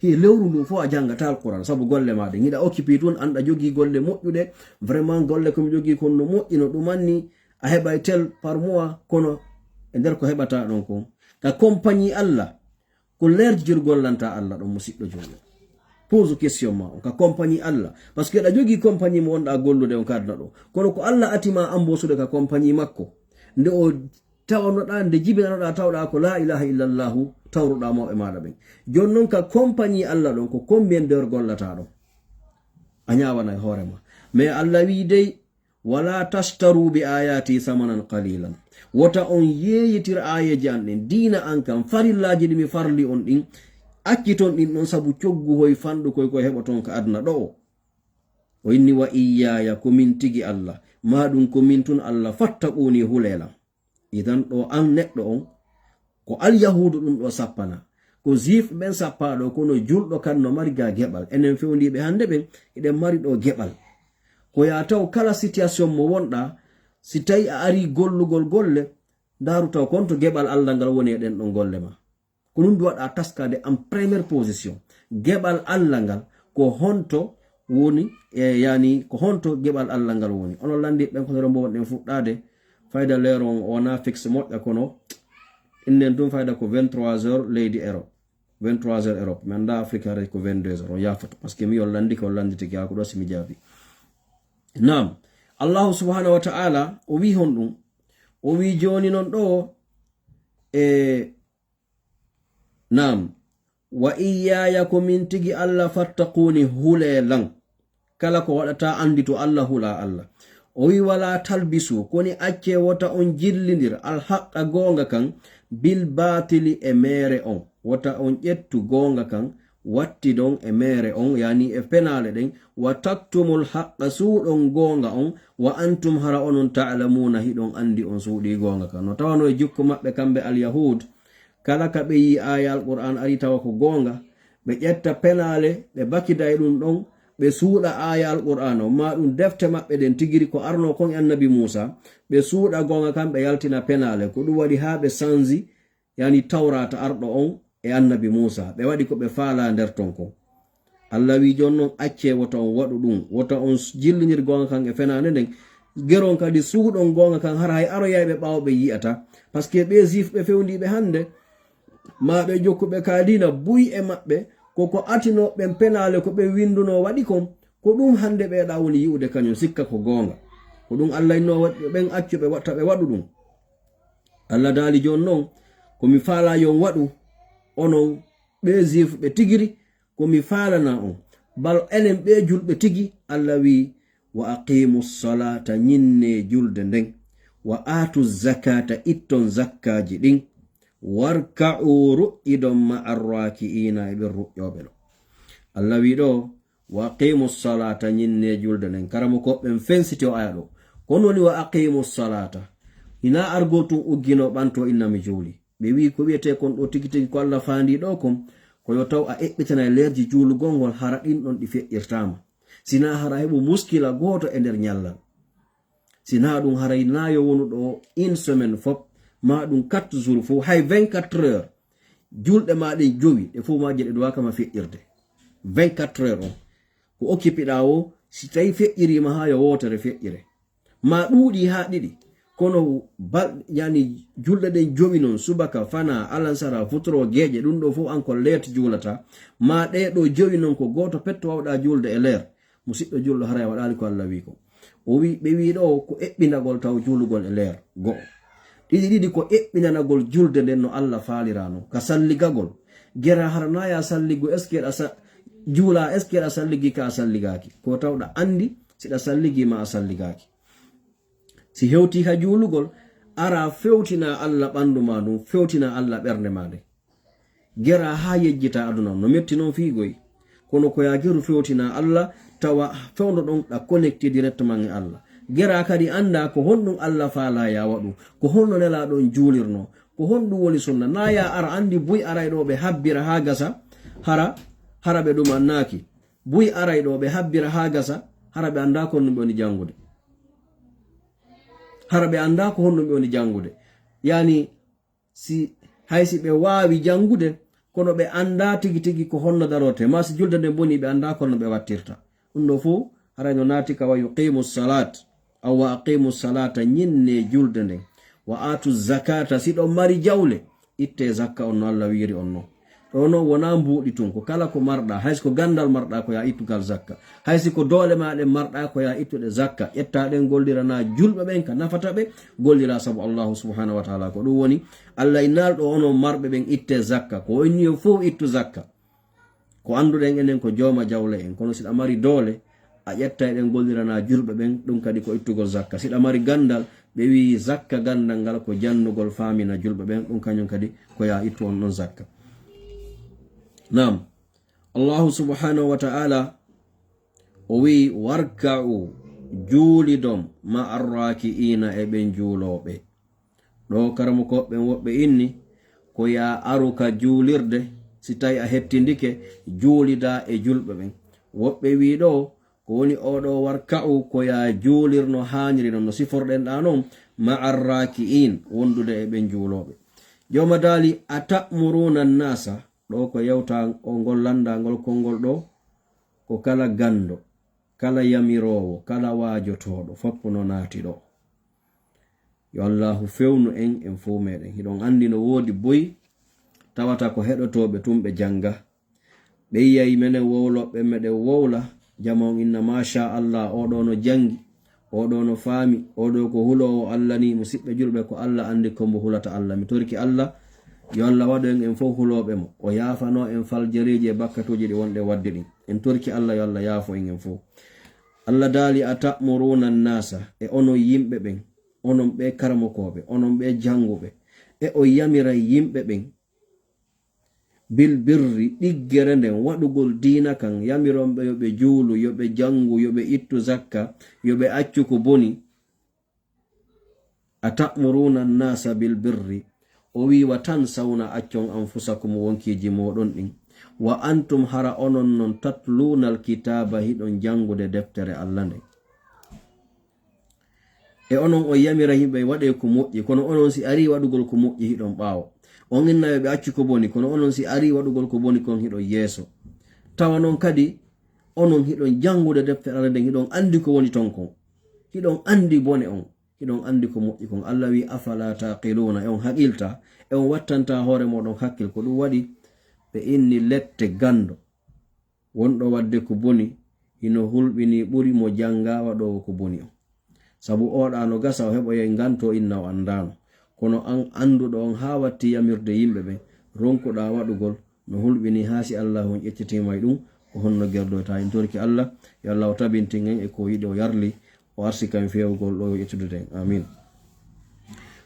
hi lewru ndu fof a jangata alquran sabu golle maɗa giɗa occupé tun anɗa jogi golle moƴƴuɗe vraiment golle komi jogi kono no moƴƴino ɗumanni a heɓay tel par mois kono e nder ko heɓata ɗon ko ka compagnie allah ko lerjir gollanta allah ɗon musidɗo joɗo pose question ma on ka compagnie allah parce que ɗa jogi compagnie mo wonɗa gollude on kadna ɗo kono ko allah atima ambosude ka compagnie makko nde o tawnoɗa nde jibinanoɗa tawɗa ko la ilaha illallahu tawruɗa mawɓe maɗa ɓen. Jon noon ka compagnie Allah ɗon ko combien d'heure gollata ɗon a ñawana e hoorema. mais Allah wi dey wala tashtaru bi ayati samanan qalilan, wota on yeeyitir ayeji an ɗin dina an kam farillaji ɗi mi farli on ɗin acciton ɗin ɗon sabu coggu hoy fanɗu koy ko heɓaton ka adna ɗo o inni wa iyaya ko min tigi Allah maɗum ko min tun Allah fattaquni hulela. idan ɗo an neɗɗo on ko alyahudu ɗum ɗo sappana, ko zif ɓen sappaɗo, kono julɗo kan no mari ga geɓal. enen fewndiɓe hande ɓen eɗen mari ɗo geɓal ko ya taw kala situation mo wonɗa si tawi a ari gollugol golle daru taw konto geɓal Allah ngal woni e ɗen ɗon golle ma. ko ɗum waɗa taskade en première position geɓal Allah ngal ko honto woni yani ko honto geɓal Allah ngal woni. onon landi ɓen ko toro mbo wonɗen fuɗɗade fayda lero on wona fixe moƴƴa kono innen ɗum fayda ko 23h leydi Europe 23h Europe mi anda Afrique hara ko 22h on yafoto par ce que mi on landi ko landitiki ha ko ɗo simi jaabi. Nam Allahu subhanahu wa ta'ala o wi hon ɗum o wi joni non ɗo nam wa iyaya ko min tigi Allah fattaquni hulelan kala ko waɗata andi to Allah hula Allah. o wi wala talbisu koni acce wota on jillidir alhaqa gonga kan bil batili e mere on, wota on ƴettu gonga kan watti ɗon e mere on yani e penale ɗen wa taktumul haqqa suuɗon gonga on wa antum hara onon ta'lamuna hiɗon andi on suuɗi gonga kan. no tawano e jukko maɓɓe kamɓe alyahud kala ka ɓe yi aya alquran ari tawa ko gonga ɓe ƴetta penale ɓe bakida e ɗum ɗon ɓe suuɗa aya alquran o ma ɗum defte maɓɓe ɗen tigiri ko arno kon annabi Musa ɓe suuɗa gonga kan ɓe yaltina penale ko ɗum waɗi ha ɓe sanzi yani tawrata arɗo on e annabi Musa ɓe waɗi ko ɓe faala nder ton ko. Allah wi jon non acce wota on waɗu ɗum wota on jillinir gonga kan e fenande nden geron kadi suuɗon gonga kan hara hay aroyayɓe ɓawo ɓe yi'ata par ce que ɓe zif ɓe fewndiɓe hande ma ɓe jokkuɓe kadina buy e maɓɓe koko atino ɓen penale ko ɓe winduno waɗi kon ko ɗum hande ɓeɗa woni yi'ude kañum sikka ko gonga ko ɗum Allah inno ɓen accu ɓe watta ɓe waɗu ɗum. Allah daali jon non komi faala yon waɗu onon ɓe zif ɓe tigiri komi faalana on bal enen ɓe julɓe tigi. Allah wi wa aqimu salata ñinne julde nden wa atu zakata itton zakkaji ɗin warka'u ru'idon ma'arraki'ina e ɓen ruƴƴoɓe ɗo. Allah wi ɗo wa aqimu salata ñinne julde nden karamo koɓɓen fensiti o aya ɗo kono woni wa aqimu salata ina argo tun uggino ɓanto innami juuli ɓe wi ko wiyete kon ɗo tigi tigi ko Allah faandi ɗo kon ko yo taw a eɓɓitana e lerji juulugol ngol hara ɗin ɗon ɗi feƴƴirtama sina hara heɓu muskila goto e nder ñallal sina ɗum haray nayo wonu ɗo une semaine fop ma ɗum 4 jours fo hay 24 heures julɗe ma ɗen jowi ɗe fo maje ɗe ɗowaka ma feƴƴirde 24 heures on ko okkipiɗa o si tawi feƴƴirima ha yo wotere feƴƴire ma ɗuuɗi ha ɗiɗi kono yani julɗe ɗen jowi non subaka fana alansara futoro geeƴe ɗum ɗo fof anko leet julata ma ɗe ɗo jowi non ko goto petto wawɗa julde e leer musidɗo julɗo hara waɗali ko Allah wi ko o wi ɓe wi ɗo ko eɓɓinagol taw julugol e leer go'o ɗiɗi ko eɓɓinanagol julde nden no Allah faalirano ka salligagol gera haranaya salligo est ce que ɗa juula est ce que ɗa salligi ka a salligaki ko tawɗa andi siɗa salligi ma a salligaki si hewti ha juulugol ara fewtina Allah ɓandu ma ɗum fewtina Allah ɓernde ma nde gera ha yejjita aduna no metti noon fiigoy kono ko ya geru fewtina Allah tawa fewndo ɗon ɗa connecté directement e Allah gera kadi anda ko honɗum Allah faala ya waɗu ko honno nela ɗon juulirno ko honɗum woni sunna na ya ara andi buy arayɗo ɓe habbira ha gasa hara ɓe ɗum annaki buy arayɗo ɓe habbira ha gasa hara ɓe anda ko honɗum ɓe woni jangude hara ɓe anda ko honɗum ɓe woni jangude yani si haysi ɓe wawi jangude kono ɓe anda tigi tigi ko honno darote ma si julde nde boni ɓe anda ko honno ɓe wattirta ɗum ɗo fo harayno naati ka wa yuqimu salat aw wa aqimu salata ñinne julde nden wa atu zakata si ɗon mari jawle itte zakka on no Allah wiri on no ɗono wona mbuuɗi tun ko kala ko marɗa haysi ko gandal marɗa ko ya ittugal zakka haysi ko doole maɗen marɗa ko ya ittuɗe zakka ƴettaɗen gollirana julɓe ɓen ka nafata ɓe gollira sabu allahu subhanahu wa taala ko ɗum woni allah inalɗo onon marɓe ɓen itte zakka ko onni o fof ittu zakka ko anduɗen enen ko jooma jawle en kono siɗa mari doole a ƴetta eɗen gollirana julɓe ɓen ɗum kadi ko ittugol zakka siɗa mari gandal ɓe wi zakka gandal ngal ko jannugol famina julɓe ɓen ɗum kañum kadi ko ya ittu on ɗon zakka. Nam allahu subhanahu wa ta'ala o wi warka'u juulidom ma arraki'ina e ɓen juuloɓe ɗo karamo koɓɓen woɓɓe inni ko ya aruka juulirde si tawi a hettindike juulida e julɓe ɓen woɓɓe wi ɗo ko woni oɗo warka'u ko ya juulirno haniri non no siforɗen ɗa noon ma arraki'in wondude e ɓen juuloɓe joma dali atamuruna nnasa ɗo ko yewta o ngol landangol kolngol ɗo ko kala gando kala yamirowo kala wajotoɗo foppu no naati ɗo yo allahu fewnu en fo meɗen hiɗon andi no woodi boyi tawata ko heɗotoɓe tumɓe janga ɓe yiyay menen wowloɓe meɗen wowla jama on inna masha allah oɗo no jangi oɗo no faami oɗo ko hulowo allah ni musidɓe julɓe ko allah andi kombo hulata allah mi torki allah yo allah waɗo en fof huloɓe mo o yaafano en faljereji e bakkatuji ɗi wonɗe wadde ɗin en torki allah yo allah yaafo en fof allah daali atamuruna nnasa e onon yimɓe ɓen onon ɓe karamokoɓe onon ɓe janguɓe e o yamira yimɓe ɓen bil birri ɗiggere nden waɗugol diina kan yamironɓe yoɓe juulu yoɓe jangu yoɓe ittu zakka yoɓe accu ko boni atamuruna nnasa bil birri o wiwa tan sawna accon anfusakum wonkiji moɗon ɗin wa antum hara onon non tatlunal kitaba hiɗon jangude deftere allah nde e onon o yamira yimɓe waɗe ko moƴƴi kono onon si ari waɗugol ko moƴƴi hiɗon ɓaawo on innayoɓe accu ko boni kono onon si ari waɗugol ko boni kon hiɗon yeeso tawa noon kadi onon hiɗon jangude deftere allah nden hiɗon andi ko woni ton kon hiɗon andi bone on hiɗon andi ko moƴƴi kon allah wi afala taqiluna e on haqilta e on wattanta hoore moɗon hakkil ko ɗum waɗi ɓe inni lette gando wonɗo wadde ko boni hino hulɓini ɓuri mo janga waɗowo ko boni on sabu oɗa no gasa o heɓoye ganto inna o andano kono an anduɗo on ha watti yamirde yimɓe ɓen ronkuɗa waɗugol no hulɓini haasi allah on ƴeccitima e ɗum ko honno gerdoyta en torki allah yo allah o tabintin en e ko yiɗi o yarli o arsi kam fewgol ɗo ƴettudeten amin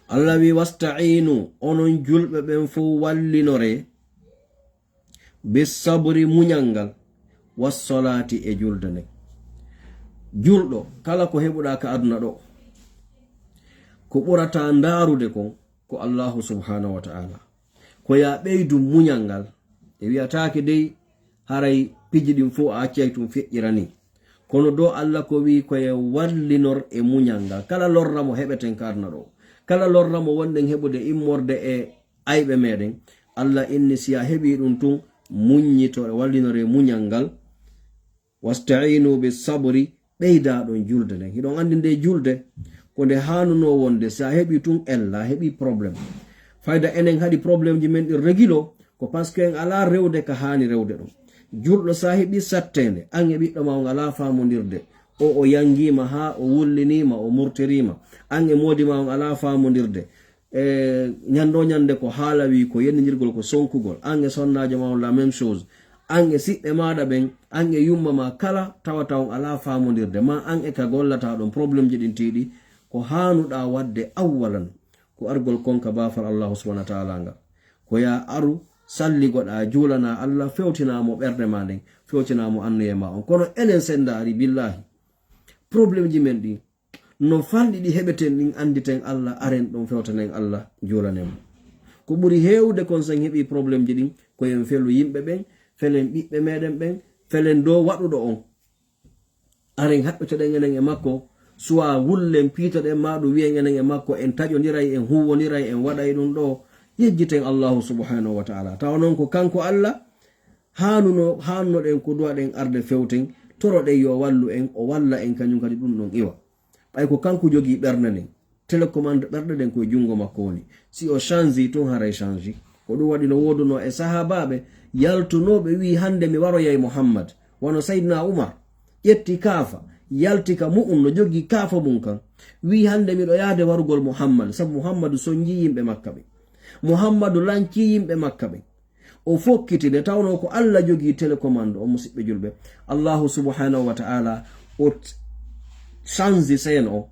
allah wi wasta'inu onon julɓe ɓen fo wallinore bisabri muñalngal wassolati e julde nden julɗo kala ko heɓuɗa ka aduna ɗo ko ɓurata ndarude kon ko allahu subhanahu wa ta'ala ko ya ɓeydu muñal ngal e wiyatake dey haray piji ɗin fo a accay tum feƴƴirani kono do allah ko wi koye wallinor e muñal ngal kala lorra mo heɓeten ka aduna ɗo kala lorra mo wonɗen heɓude immorde e ayɓe meɗen allah inni siya heɓi ɗum tun muññito e wallinor e muñal ngal wasta'inu bisabri ɓeyda ɗon julde nden hiɗon andi nde julde ko nde hanuno wonde sa heɓi tun ella heɓi probléme fayda enen haɗi probléme ji men ɗi régilo ko parce que en ala rewde ka hani rewde ɗon julɗo sa heɓi sattende an e ɓiɗɗo ma on ala famodirde o yangima ha o wullinima o murtirima an e modi ma on ala famodirde ñando ñande ko haala wi ko yennidirgol ko sonkugol an e sonnajo ma on la même chose an e siɓɓe maɗa ɓen an e yumma ma kala tawata on ala famodirde ma an e ka gollata ɗon probléme ji ɗin tiɗi ko hanuɗa wadde awwalan ko argol konka bafal allahu subhanahu wa ta'ala nga ko ya aru salligoɗa julana allah fewtinamo ɓerde ma nden fewtinamo annuye ma on kono enen sendari billahi probléme ji men ɗi no falɗi ɗi heɓeten ɗin anditen allah aren ɗon fewtanen allah julanemo ko ɓuri hewde kon sen heɓi probléme ji ɗin koyen felu yimɓe ɓen felen ɓiɓɓe meɗen ɓen felen dow waɗuɗo on aren haɓɓetoɗen enen e makko suwa wullen piitoɗen maɗum wiyen enen e makko en taƴodiray en huwodiray en waɗay ɗum ɗo yejjiten allahu subhanahu wa ta'ala tawa noon ko kanko allah hanunoɗen ko duwaɗen arde fewten toroɗen yo wallu en o walla en kañum kadi ɗum ɗon iwa ɓay ko kanko jogi ɓerde nden télécommande ɓerde ɗen koye jungo makko woni si o changi tun haray changi ko ɗum waɗi no woduno e sahabaɓe yaltunoɓe wi hande mi waroyay muhammad wono saydna umar ƴetti kaafa yalti ka mu'um no jogi kaafa mum kan wi hande miɗo yaade warugol muhammad sabu muhammadu sonji yimɓe makka ɓe muhammadu lanki yimɓe makka ɓe o fokkiti nde tawno ko allah jogi télécommande o musidɓe julɓe allahu subhanahu wa ta'ala o changi sen o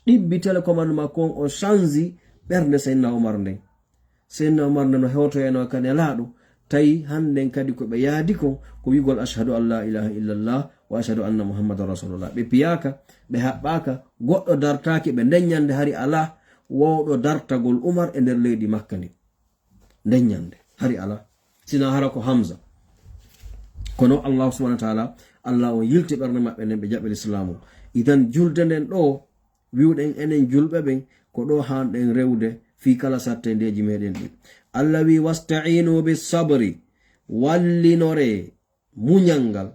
ɗibbi télécommande makko o changi ɓernde seydna umar nden seydna umar nden no hewtoyeno kan e laaɗo tawi hannden kadi ko ɓe yaadi ko wigol ashhadu an la ilaha illallah wa ashhadu anna muhammadan rasulullah ɓe piyaka ɓe haɓɓaka goɗɗo dartaki ɓe ndeññande hari ala wowɗo dartagol umar e nder leydi makka ndi ndeññande hari ala sina hara ko hamza kono allah subhanahu wa ta'ala allah o yilti ɓernde maɓɓe nden ɓe jaɓe l'islamu idan julde nden ɗo wiwɗen enen julɓe ɓen ko ɗo hanɗen rewde fi kala sattendeji meɗen ɗi allah wi wasta'inu bisabri wallinore muñalngal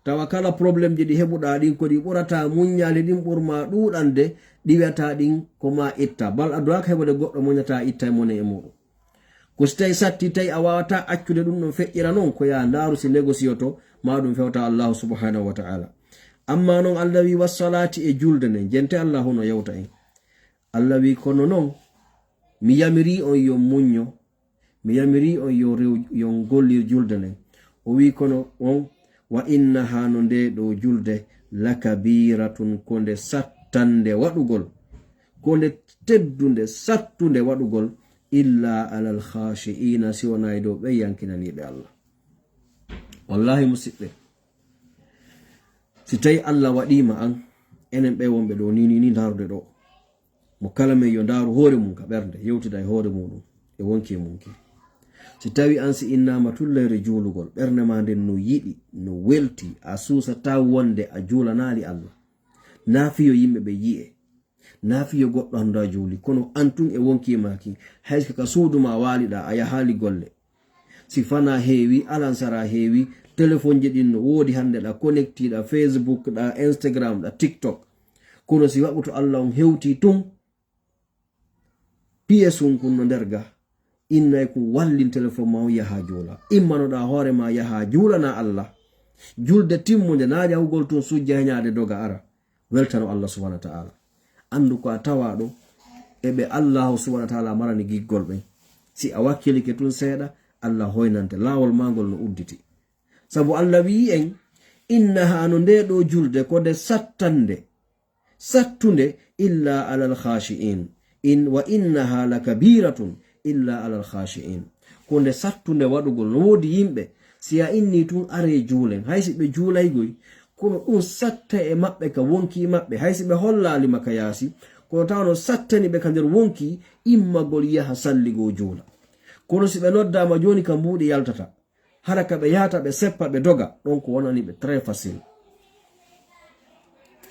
tawa kala probléme ji ɗi heɓuɗa ɗin ko ɗi ɓurata muñali ɗin ɓurma ɗuɗande ɗi wiyata ɗin ko ma itta bal aduwaka heɓude goɗɗo muñata itta e mone e muɗum ko so tawi satti tawi a wawata accude ɗum ɗon feƴƴira noon ko ya ndaru si négocioto ma ɗum fewta allahu subhanahu wa ta'ala amma noon allah wi wassalati e julde nden jente allah hono yewta en allah wi kono noon mi yamiri on yo muñño mi yamiri on yo gollir julde nden o wi kono on wa innaha no nde ɗo julde lakabiratun ko nde sattande waɗugol ko nde teddunde sattunde waɗugol illa alal khashi'ina si wona e dow ɓe yankinaniɓe allah wallahi musidɓe si tawi allah waɗima an enen ɓe wonɓe ɗo ni darude ɗo mo kala men yo daru hoore mum ka ɓernde yewtida e hoore muɗum e wonki munki si tawi an si innama tullere juulugol ɓernde ma nden no yiɗi no welti a suusata wonde a juulanali allah naafiyo yimɓe ɓe yi'e naafiyo goɗɗo handa juuli kono antun e wonkimaki hayso ka suuduma waliɗa a yahali golle si fana heewi alansara heewi téléphone ji ɗin no woodi hande ɗa connectiɗa facebook ɗa instagram ɗa tiktok kono si waɓuto allah on hewti tun piyesum kun no nder ga innay ko wallin téléphone ma on yaha juula immanoɗa hoore ma yaha juulana allah julde timmude na jahugol tun sujja heñade doga ara weltano allah subhanahu wa ta'ala andu ko a tawaɗo eɓe allahu subhanahu wa ta'ala marani giggol ɓen si a wakkilike tun seeɗa allah hoynante lawol magol no udditi sabu allah wi en innaha no nde ɗo julde ko de sattunde illa alal khashi'in wa innaha lakabiratun illa alal khashi'in ko nde sattunde waɗugol no woodi yimɓe si a inni tun are juulen haysi ɓe juulaygoy kono ɗum satta e maɓɓe ka wonki maɓɓe haysi ɓe hollalima ka yaasi kono tawno sattani ɓe ka nder wonki immagol yaha salligo juula kono si ɓe noddama joni ka mbuuɗi yaltata hara ka ɓe yahata ɓe seppa ɓe doga ɗon ko wonani ɓe très facile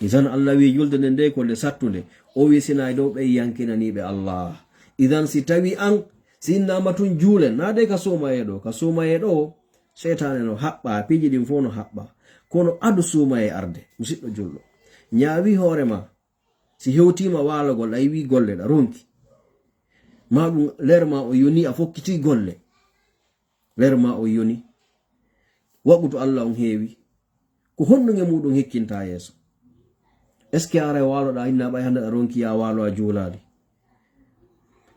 idan allah wi julde nde nde ko nde sattunde o wi sina e dow ɓe yankinaniɓe allah idan si tawi an si innama tun juulen na de ka sumaye ɗo setane no haɓɓa piji ɗin fo no haɓɓa kono adu sumaye arde musidɗo julɗo ñaawi hoorema si hewtima walagol a yiwi golle ɗa ronki ma ɗum lerma o yoni a fokkiti golle lerma o yoni waɓuto allah on heewi ko honɗuge muɗum hikkinta yeeso est ce que ara waloɗa inna ɓay hande a ronki ya walo a juulali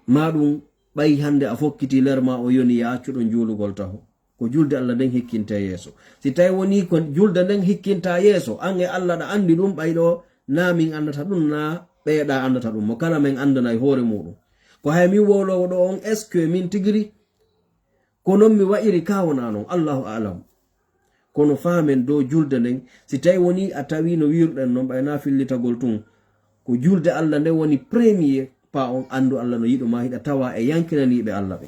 ma ɗum ɓay hande a fokkiti lerma o yoni ya accuɗo juulugol taho ko julde allah nden hikkinta yeeso si tawi woni ko julde nden hikkinta yeeso an e allah ɗa andi ɗum ɓayɗo na min andata ɗum na ɓeeɗa andata ɗum mo kala men andana e hoore muɗum ko hay min wowlowo ɗo on est ce que min tigiri ko non mi wa'iri kawona noon allahu alam kono famen dow julde nden si tawi woni a tawi no wirɗen noon ɓayna fillitagol tun ko julde allah nden woni premier pa on andu allah no yiɗo ma hiɗa tawa e yankinaniɓe allah ɓe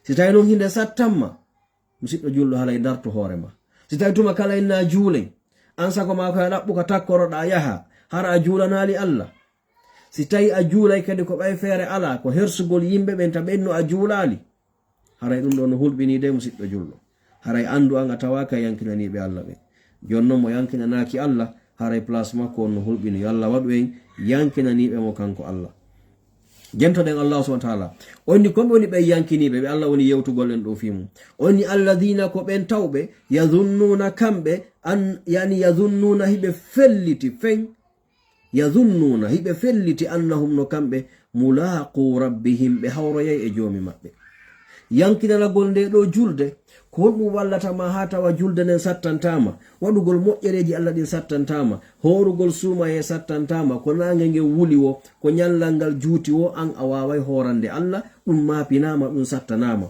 si tawi noon hinde sattanma musidɗo julɗo halay darto hoorema si tawi tuma kala inna juulen an sago ma ko a ɗaɓɓuka takkoroɗa yaha hara a juulanali allah si tawi a juulay kadi ko ɓay feere ala ko hersugol yimɓe ɓen ta ɓenno a juulali haray ɗum ɗo no hulɓini de musidɗo julɗo haray andu an a tawaka yankinaniɓe allah ɓe jonnon mo yankinanaki allah haray place makko on no hulɓini yo allah waɗu en yankinaniɓe mo kanko allah jentoɗen Allah subhanahu wa ta'ala onni komɓe woni ɓe yankiniɓe ɓe Allah woni yewtugol en ɗo fimu onni alladhina ko ɓen tawɓe yadhunnuna kamɓe an yani yadhunnuna hiɓe felliti fen yadhunnuna hiɓe felliti annahum no kamɓe mulaqu rabbihim ɓe hawroyay e joomi maɓɓe yankinanagol nde ɗo julde ko honɗum wallatama ha tawa julde nden sattantama waɗugol moƴƴereji Allah ɗin sattantama horugol suumaye sattantama ko nange nge wuli wo ko ñallal ngal juuti wo an a waway horande Allah ɗum mapinama ɗum sattanama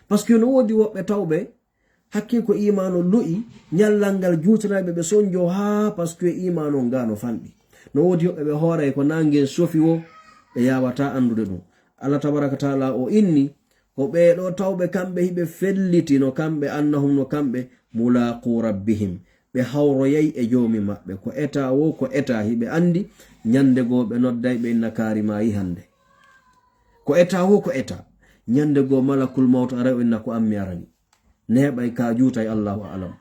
par ce que no wodi woɓɓe tawɓe hakke ko imano lo'i ñallal ngal juutanaɓe ɓe sonjo ha par ce que imano ngano fanɗi no wodi woɓɓe ɓe hooray ko nangen sofi wo ɓe yawata andude ɗum Allah tabaraka taala o inni ko ɓeɗo tawɓe kamɓe hiɓe felliti no kamɓe annahum no kamɓe mulaqu rabbihim ɓe hawroyay e joomi maɓɓe ko eta wo ko eta hiɓe andi ñande goo ɓe nodday ɓe inna kaari ma yi hande ko eta wo ko eta ñande goo malakul mawto ara o inna ko ammi arani neɓay ka juutay allahu alam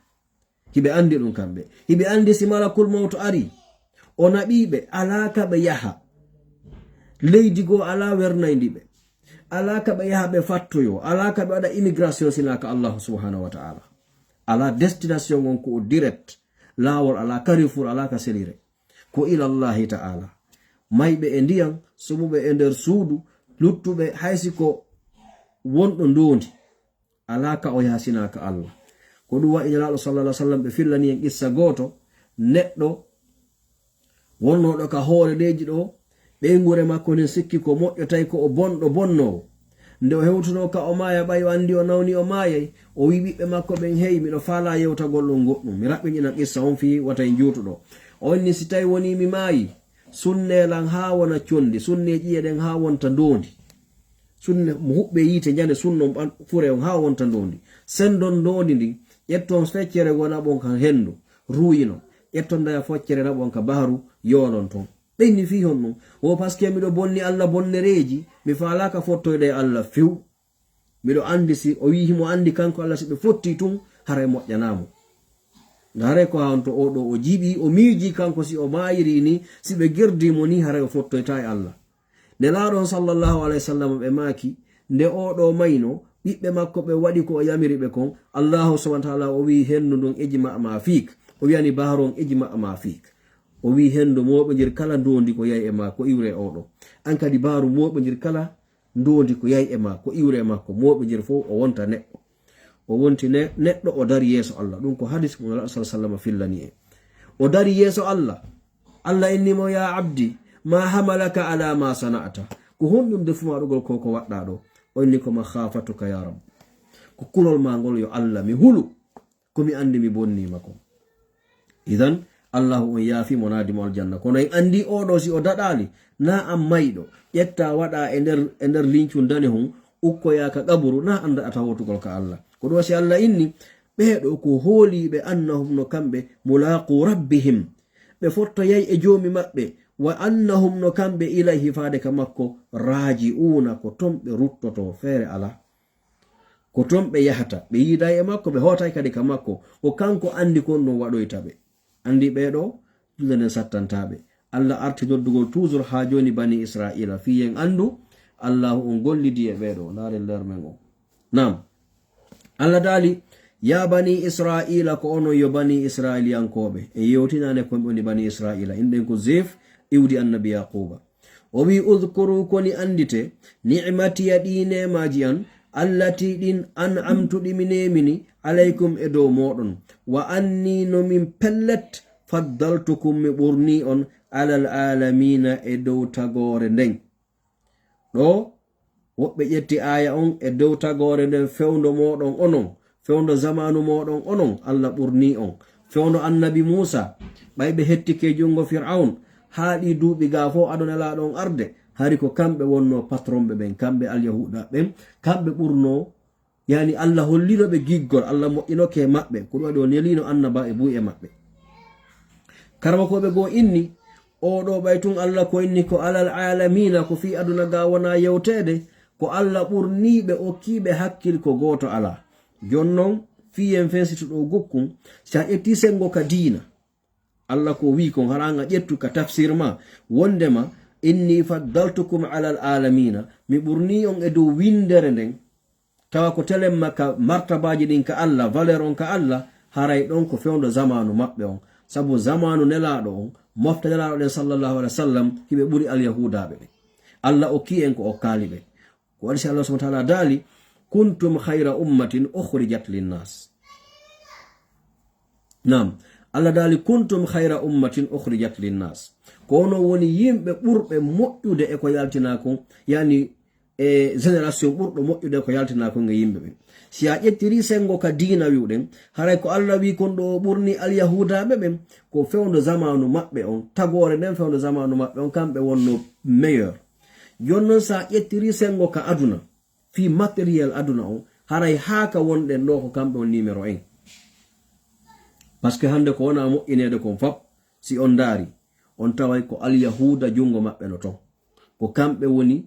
hiɓe andi ɗum kamɓe hiɓe andi si malakul mawto ari o naɓiɓe alaka ɓe yaha leydi goo ala wernaydiɓe alaka ɓe yaha ɓe fattoyo alaka ɓe waɗa immigration sinaka allahu subhanahu wa ta'ala ala destination on ko o direct lawol ala carrefour alaka selire ko ilallahi ta'ala mayɓe e ndiyam sumuɓe e nder suudu luttuɓe haysi ko wonɗo ndondi alaka o yaha sinaka Allah ko ɗum waɗi nelaɗo sallallah sallam ɓe fillani en qissa goto neɗɗo wonnoɗo ka hoore ɗeji ɗo ɓeygure makko nen sikki ko moƴƴotay ko o bonɗo bonnowo nde o hewtuno ka o maaya ɓay o andi o nawni o maayay o wi ɓiɓɓe makko ɓen heyi miɗo faala yewtagol ɗum goɗɗum mi raɓɓiñina qissa on fi watay juutuɗo onni si tawi woni mi maayi sunnelan ha wona condi sunne ƴiye ɗen ha wonta ndondi sunne mo huɓɓe yiite ñande sunno fure on ha wonta ndondi sendon ndondi ndi ƴetton feccere gona ɓon ka hendu ruyino ƴetton daya foccere raɓon ka bahru yolon ton ɓeyni fi hon ɗum o par ce que miɗo bonni Allah bonnereji mi faalaka fottoyde Allah few miɗo andi si o wi himo andi kanko Allah si ɓe fotti tun haray moƴƴanamo haray ko hanto oɗo o jiiɓi o miiji kanko si o mayiri ni si ɓe gerdimo ni haray o fottoyta e Allah nelaɗon sallallahu alayhi wa sallam ɓe maaki nde oɗo mayno ɓiɓɓe makko ɓe waɗi ko o yamiri ɓe kon Allahu subhanahu wa ta'ala o wi hendu ndun ijma ma fiik o wiyani bahron ijma ma fiik o wi hendo moɓodir kala ndondi ko yayi e ma ko iwre oɗo an kadi baaru moɓodir kala ndondi ko yayi e ma ko iwre makko moɓodir fof o wonta neɗɗo o wonti neɗɗo o dari yeeso Allah ɗum ko hadis mo sallallahu alaihi wasallam fillani en o dari yeeso Allah Allah innimo ya abdi ma hamalaka ala ma sana'ata ko honɗum defuma ɗugol ko waɗɗa ɗo o inni ko ma khafatuka ya rab ko kulol ma ngol yo Allah mi hulu komi andi mi bonnima ko idan Allahu on yaafi mo naadimo aljanna kono en andi oɗo si o daɗali na am mayɗo ƴetta waɗa e nder lincum dane hon ukkoyaka qaburu na anda ata wotugol ka Allah ko ɗo si Allah inni ɓeeɗo ko hooliɓe annahum no kamɓe mulaqu rabbihim ɓe fottoyay e joomi maɓɓe wa annahum no kamɓe ilayhi faade ka makko raji'una ko ton ɓe ruttoto feere ala ko ton ɓe yahata ɓe yiiday e makko ɓe hootay kadi ka makko ko kanko andi kon ɗum waɗoyta ɓe andi ɓeɗo julde nden sattantaɓe Allah arti noddugol toujours ha joni bani israila fiyen andu Allahu on gollidi e ɓeɗo ndaren nder men o nam Allah daali ya bani israila ko onon yo bani israiliyankoɓe e yewtinane koɓe woni bani israila inɗen ko zef iwdi annabi yaquba o wi udkuru koni andite ni'matiya ɗi nemaji an allati ɗin an'amtuɗi mi nemini alaykum e dow moɗon wa anni no min pellet faddaltukum mi ɓurni on alal alamina e dow tagore nden ɗo woɓɓe ƴetti aya on e dow tagore nden fewndo moɗon onon fewndo zamanu moɗon onon Allah ɓurni on fewndo annabi Musa ɓayɓe hettike jungo Fir'aun haaɗi duuɓi ga fo adonelaɗon arde hari ko kamɓe wonno patronɓe ɓen kamɓe alyahuda ɓen kamɓe ɓurno yani Allah hollinoɓe giggol Allah moƴƴinoke maɓɓe ko ɗum waɗi o nelino annaba e bu'e maɓɓe karmakoɓe goo inni oɗo ɓay tun Allah ko inni ko alal alamina ko fi aduna ga wona yewtede ko Allah ɓurniɓe okkiɓe hakkil ko goto ala jonnon fiyen fensito ɗo gokkum sa ƴetti sengo ka diina Allah ko wi kon haranga ƴettu ka tafsir ma wondema inni faddaltukum ala alalamina mi ɓurni on e dow windere nden tawa ko telen makka martabaji ɗin ka Allah valeur on ka Allah haray ɗon ko fewdo zamanu maɓɓe on sabu zamanu nelaɗo on mofta nelaɗo ɗen sallallahu alaihi wasallam hiɓe ɓuri alyahudaɓe ɓe Allah okki en ko o kaali ɓe ko waɗi si Allah subhanahu wa ta'ala daali kuntum khayra ummatin ukhrijat linnas. Nam Allah daali kuntum khayra ummatin ukhrijat linnas kono woni yimɓe ɓurɓe moƴƴude e ko yaltina kon yani génération ɓurɗo moƴƴude ko yaltina kon e yimɓe ɓe si a ƴettiri sengo ka diina wiwɗen haray ko Allah wi kon ɗo ɓurni alyahudaɓe ɓen ko fewndo zamanu maɓɓe on tagore nden fewndo zamanu maɓɓe on kamɓe wonno meilleur. Jonnon sa ƴettiri sengo ka aduna fi matériel aduna on haray haaka wonɗen ɗo ko kamɓe on numéro 1 par ce que hande ko wona moƴƴinede kon fab si on daari on taway ko alyahuda jungo maɓɓe no ton ko kamɓe woni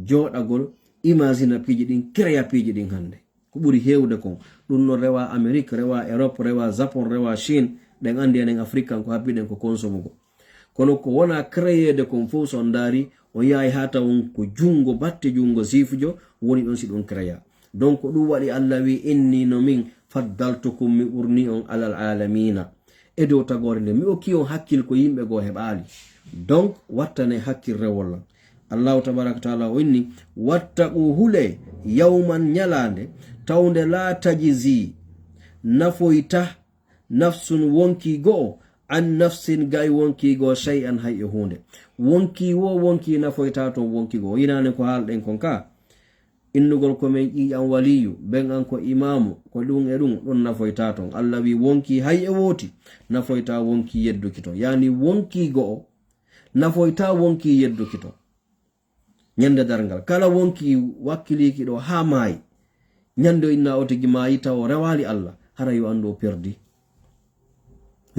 joɗagol imagine piiji ɗin créa piiji ɗin hande ko ɓuri hewde kon ɗum no rewa Amérique rewa Europe rewa Japon rewa Chine ɗen andi enen Afrique ko habbiɗen ko consumugo kono ko wona créede kon fof so on daari on yahay ha tawon ko jungo batte jungo sifujo woni ɗon si ɗum créa donc ɗum waɗi Allah wi inni no min faddaltukum mi ɓurni on alal alamina e dow tagore nde mi okki on hakkil ko yimɓe goo heɓaali donc wattane hakkil rewolla Allahu tabaraka taala o inni wattaqu hule yawman nyalande tawde la tajizi nafoyta nafsun wonki go'o an nafsin gay wonki go shay'an hay e hunde wonki wo wonki nafoyta to wonki go yinane ko halden kon ka innugol ko men ƴiƴam waliyu ben an ko imamu ko ɗum e ɗum ɗon nafoyta ton Allah wi wonki hay e woti nafoyta wonki yedduki to yani wonki go'o nafoyta wonki yedduki to nyande darngal kala wonki wakkiliki ɗo ha maayi nyande inna o tigi maayi taw rewali Allah hara yo ando perdi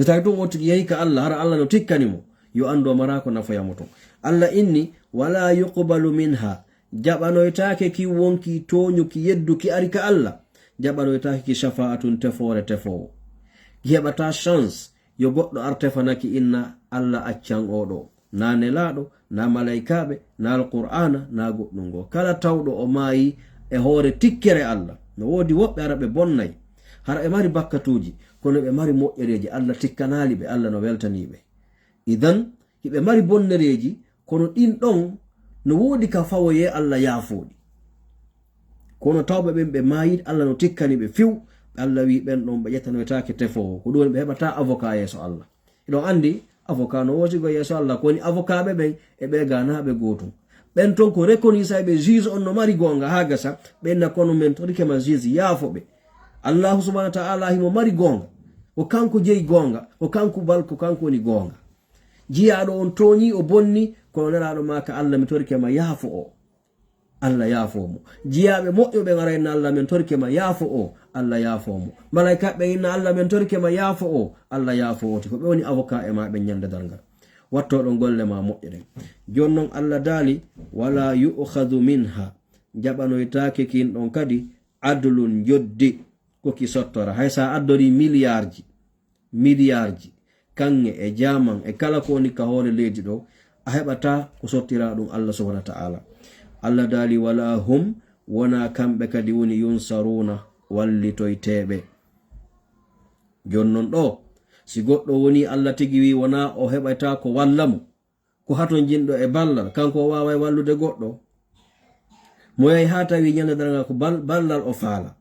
tawi ɗum o tigi yehi ka Allah hara Allah no tikkanimo yo ando mara ko nafoyamo ton Allah inni wala yuqbalu minha jaɓanoytake ki wonki toñuki yedduki ari ka Allah jaɓanoytake ki shafa'atun tefore tefowo heɓata chance yo goɗɗo artefanaki inna Allah accan oɗo na nelaɗo na malaikaɓe na alqur'ana na goɗɗum ngo kala tawɗo o maayi e hoore tikkere Allah no woodi woɓɓe ara ɓe bonnay hara ɓe mari bakkatuji kono ɓe mari moƴƴereji Allah tikkanali ɓe Allah no weltaniɓe idan hiɓe mari bonnereji kono ɗin ɗon no woodi ka fawoye Allah yaafoɗi kono tawɓe ɓen ɓe maayi Allah no tikkani ɓe fiw Allah wi ɓen ɗon ɓe ƴettanoytake tefowo ko ɗum ɓe heɓata avocat yeeso Allah iɗon andi avocat no wotigo yeeso Allah koni avocat ɓe ɓen e ɓe ganaɓe gotum ɓen ton ko reconnaissa ɓe juge on no mari gonga ha gasa ɓenna kono men torikema juge yaafo ɓe Allahu subhanahu wa ta'ala himo mari gonga ko kanko jeyi gonga ko kanko balko kanko woni gonga jiyaɗo on toñi o bonni kono nelaɗo maka Allah mi torikema yaafo o Allah yaafomo jiyaɓe moƴƴoɓe garayna Allah men torikema yaafo o Allah yaafomo malaika ɓe inna Allah men torikema yaafo o Allah yaafo oti ko ɓe woni avocat e ma ɓe nyande dargal wattoɗo golle ma moƴƴere jonnon Allah daali wala yu'khadhu minha jaɓanoytake kin ɗon kadi adlun joddi koki sottora hay sa addori milliardji kange e jaman e kala ko woni ka hoore leydi ɗo a heɓata ko sottira ɗum Allah subhanahu wa ta'ala Allah daali wala hum wona kamɓe kadi woni yunsaruna wallitoyteɓe jonnon ɗo si goɗɗo woni Allah tigi wi wona o heɓata ko wallamo ko haton jinɗo e ballal kanko o wawai wallude goɗɗo mo yahi ha tawi ñande dargal ko ballal o faala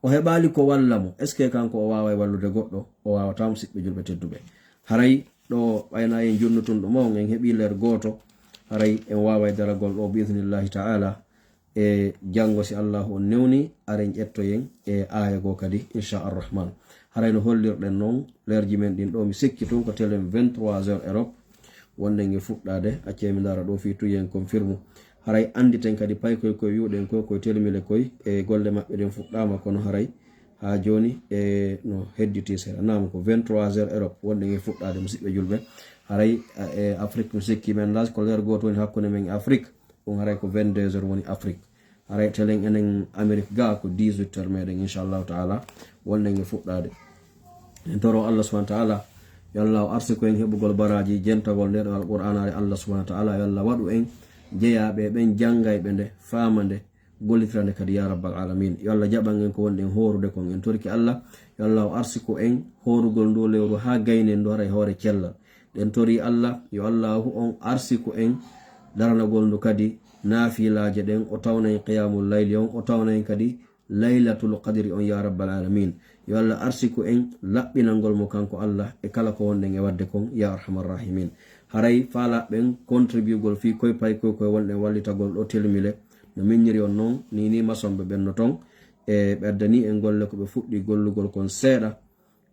o heɓali ko wallamo est ce que kanko o wawai wallude goɗɗo o wawata musidɓe julɓe tedduɓe haray ɗo ɓayna en jonnutunɗo mawon en heeɓi ler goto haray en wawa daragol ɗo biidnillahi ta'ala e jango si Allahu on newni aren ƴettoyen e aya go kadi inchallah haray no hollirɗen noon lerji men ɗin ɗo mi sikki tun ko telen 23h Europe wonde nge fuɗɗade accemi dara ɗo fi tuyen confirme haray anditen kadi pay koy koye wiwɗen koye telmile koye e golle maɓɓe ɗen fuɗɗama kono haray ha joni e no hedditi seeɗa nam ko 23h Europe wonde nge fuɗɗade musidɓe julɓe haray e Afrique mi sikki men las ko ler goto woni hakkude men Afrique ɗum haray ko 22h woni Afrique haray telen enen Amérique ga ko 18h meɗen inchallahu taala wonde nge fuɗɗade en toro Allah subhanahu wa ta'ala yalla arsiko en hebugol baraji jentagol nder alqur'anare Allah subhanahu wa ta'ala yalla wadu en jeyaɓe ɓen jangayɓe nde famande gollitirande kadi ya rabbal alamin yalla jaɓan en ko wonɗen horude kon en torki Allah yalla arsiko en horugol ndu lewru ha gaynen ndu haray hoore cellal ɗen tori Allah yo allahu on arsiko en daranagol ndu kadi naafilaje ɗen o tawna en qiyamul layli on o tawna en kadi laylatul qadri on ya rabbal alamin yo Allah arsiko en laɓɓinalngol mo kanko Allah e kala ko wonɗen e wadde kon ya arhamar rahimin haray faala ɓen contribugol fi koye pay koye wonɗen wallitagol ɗo telmile no miññiri on noon ni masomɓe ɓenno ton e ɓeddani en golle ko ɓe fuɗɗi gollugol kon seeɗa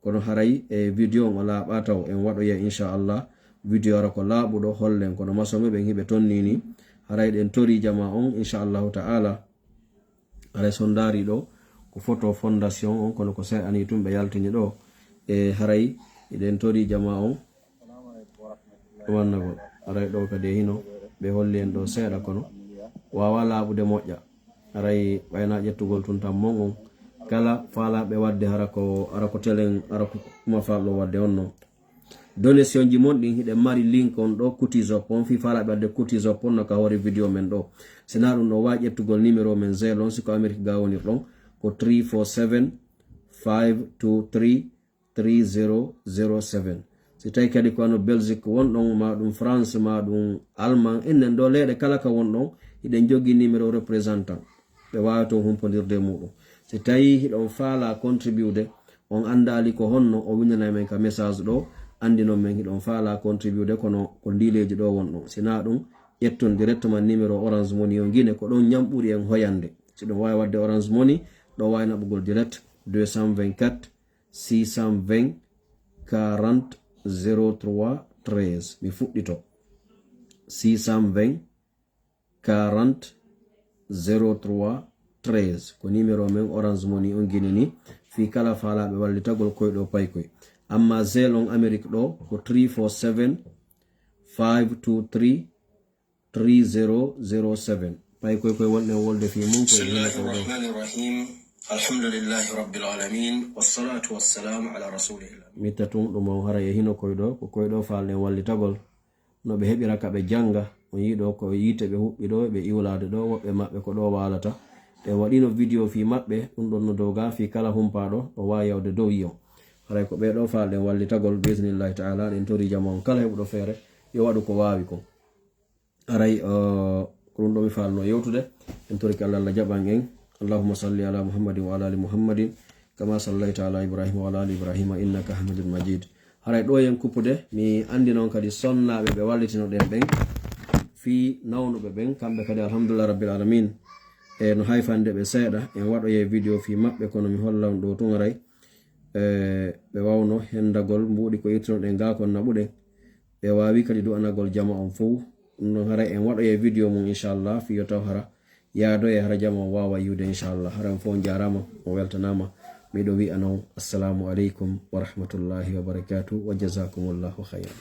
kono haray e vidéo on o laaɓa taw en waɗoya inchallah vidéo ara ko laaɓuɗo hollen kono masomɓe ɓen hiɓe ton ni haray ɗen tori jama on inchallahu ta'ala haray son daari ɗo ko photo fondation on kono ko seeɗani tum ɓe yaltini ɗo e haray eɗen tori jama on wannagol haray ɗo kadi hino ɓe holli en ɗo seeɗa kono wawa laaɓude moƴƴa haray ɓayna ƴettugol tun tan mon on kala faalaɓe wadde ara ko telen ara ko kuma falɗo wadde on noon donation ji mon ɗin hiɗen mari link on ɗo Kutizop on fi faalaɓe wadde Kutizop on no ka hoore vidéo men ɗo sina ɗum ɗo wawi ƴettugol numéro men zelo on siko Amérique ga wonir ɗon ko 347 523 3007 si tawi kadi ko ano Belgique wonɗon ma ɗum France ma ɗum Allemagne ennen ɗo leyɗe kala ka wonɗon hiɗen jogui numéro représentant ɓe wawi to humpodirde muɗum si tawi hiɗon faala contribude on andali ko honno o windana men ka message ɗo andinon men hiɗon faala contribude kono ko ndileji ɗo wonɗon sina ɗum ƴetton directement numéro Orange Money o guine ko ɗon ñamɓuri en hoyande si ɗum wawi wadde Orange Money ɗo wawi naɓugol direct 224 620 40 03 13 mi fuɗɗito 620 40 03 13 ko numéro men Orange Money on guine ni fi kala faalaɓe wallitagol koyɗo paykoy amma zel on Amérique ɗo ko 347 523 3007 paykoy koye wonɗen wolde fi mum ko Bismillahirrahmanirrahim alhamdulillahi rabbil alamin wassalatu wassalamu ala rasulillah mitta tum ɗum on hara e hino koyɗo ko koyɗo falɗen wallitagol no ɓe heɓira ka ɓe janga on yiɗo ko yite ɓe huɓɓi ɗo ɓe iwlade ɗo woɓɓe maɓɓe ko ɗo walata ɗen waɗino vidéo fi maɓɓe ɗum ɗon no dow ga fi kala humpaɗo o wawi yawde dow yiyon haray ko ɓeɗo falɗen wallitagol bismillahi ta'ala ɗen tori jama on kala heɓuɗo feere yo waɗu ko wawi kon haray ko ɗum ɗo mi falno yewtude en tori ki Allah jaɓan en allahumma salli ala muhammadin wa ala ali muhammadin kama sallaita ala ibrahima wa ala ali ibrahima innaka hamidun majid haray ɗo yen kuppude mi andi noon kadi sonnaɓe ɓe wallitino ɗen ɓen fi nawnuɓe ɓen kamɓe kadi alhamdulillah rabbil alamin e no hayfande ɓe seeɗa en waɗoye vidéo fi maɓɓe kono mi hollan ɗo tun haray ɓe wawno hendagol mbuɗi ko ittinoɗen ga kon naɓuɗen ɓe wawi kadi du'anagol jama on fo ɗum ɗon haray en waɗoye vidéo mum inchallah fiyo taw hara yaadoye hara jama on wawa yiwde inchallah haran fo jarama o weltanama miɗo wi'a noon assalamu aleykum wa rahmatullahi wa barakatuh wa jazakumullahu khayran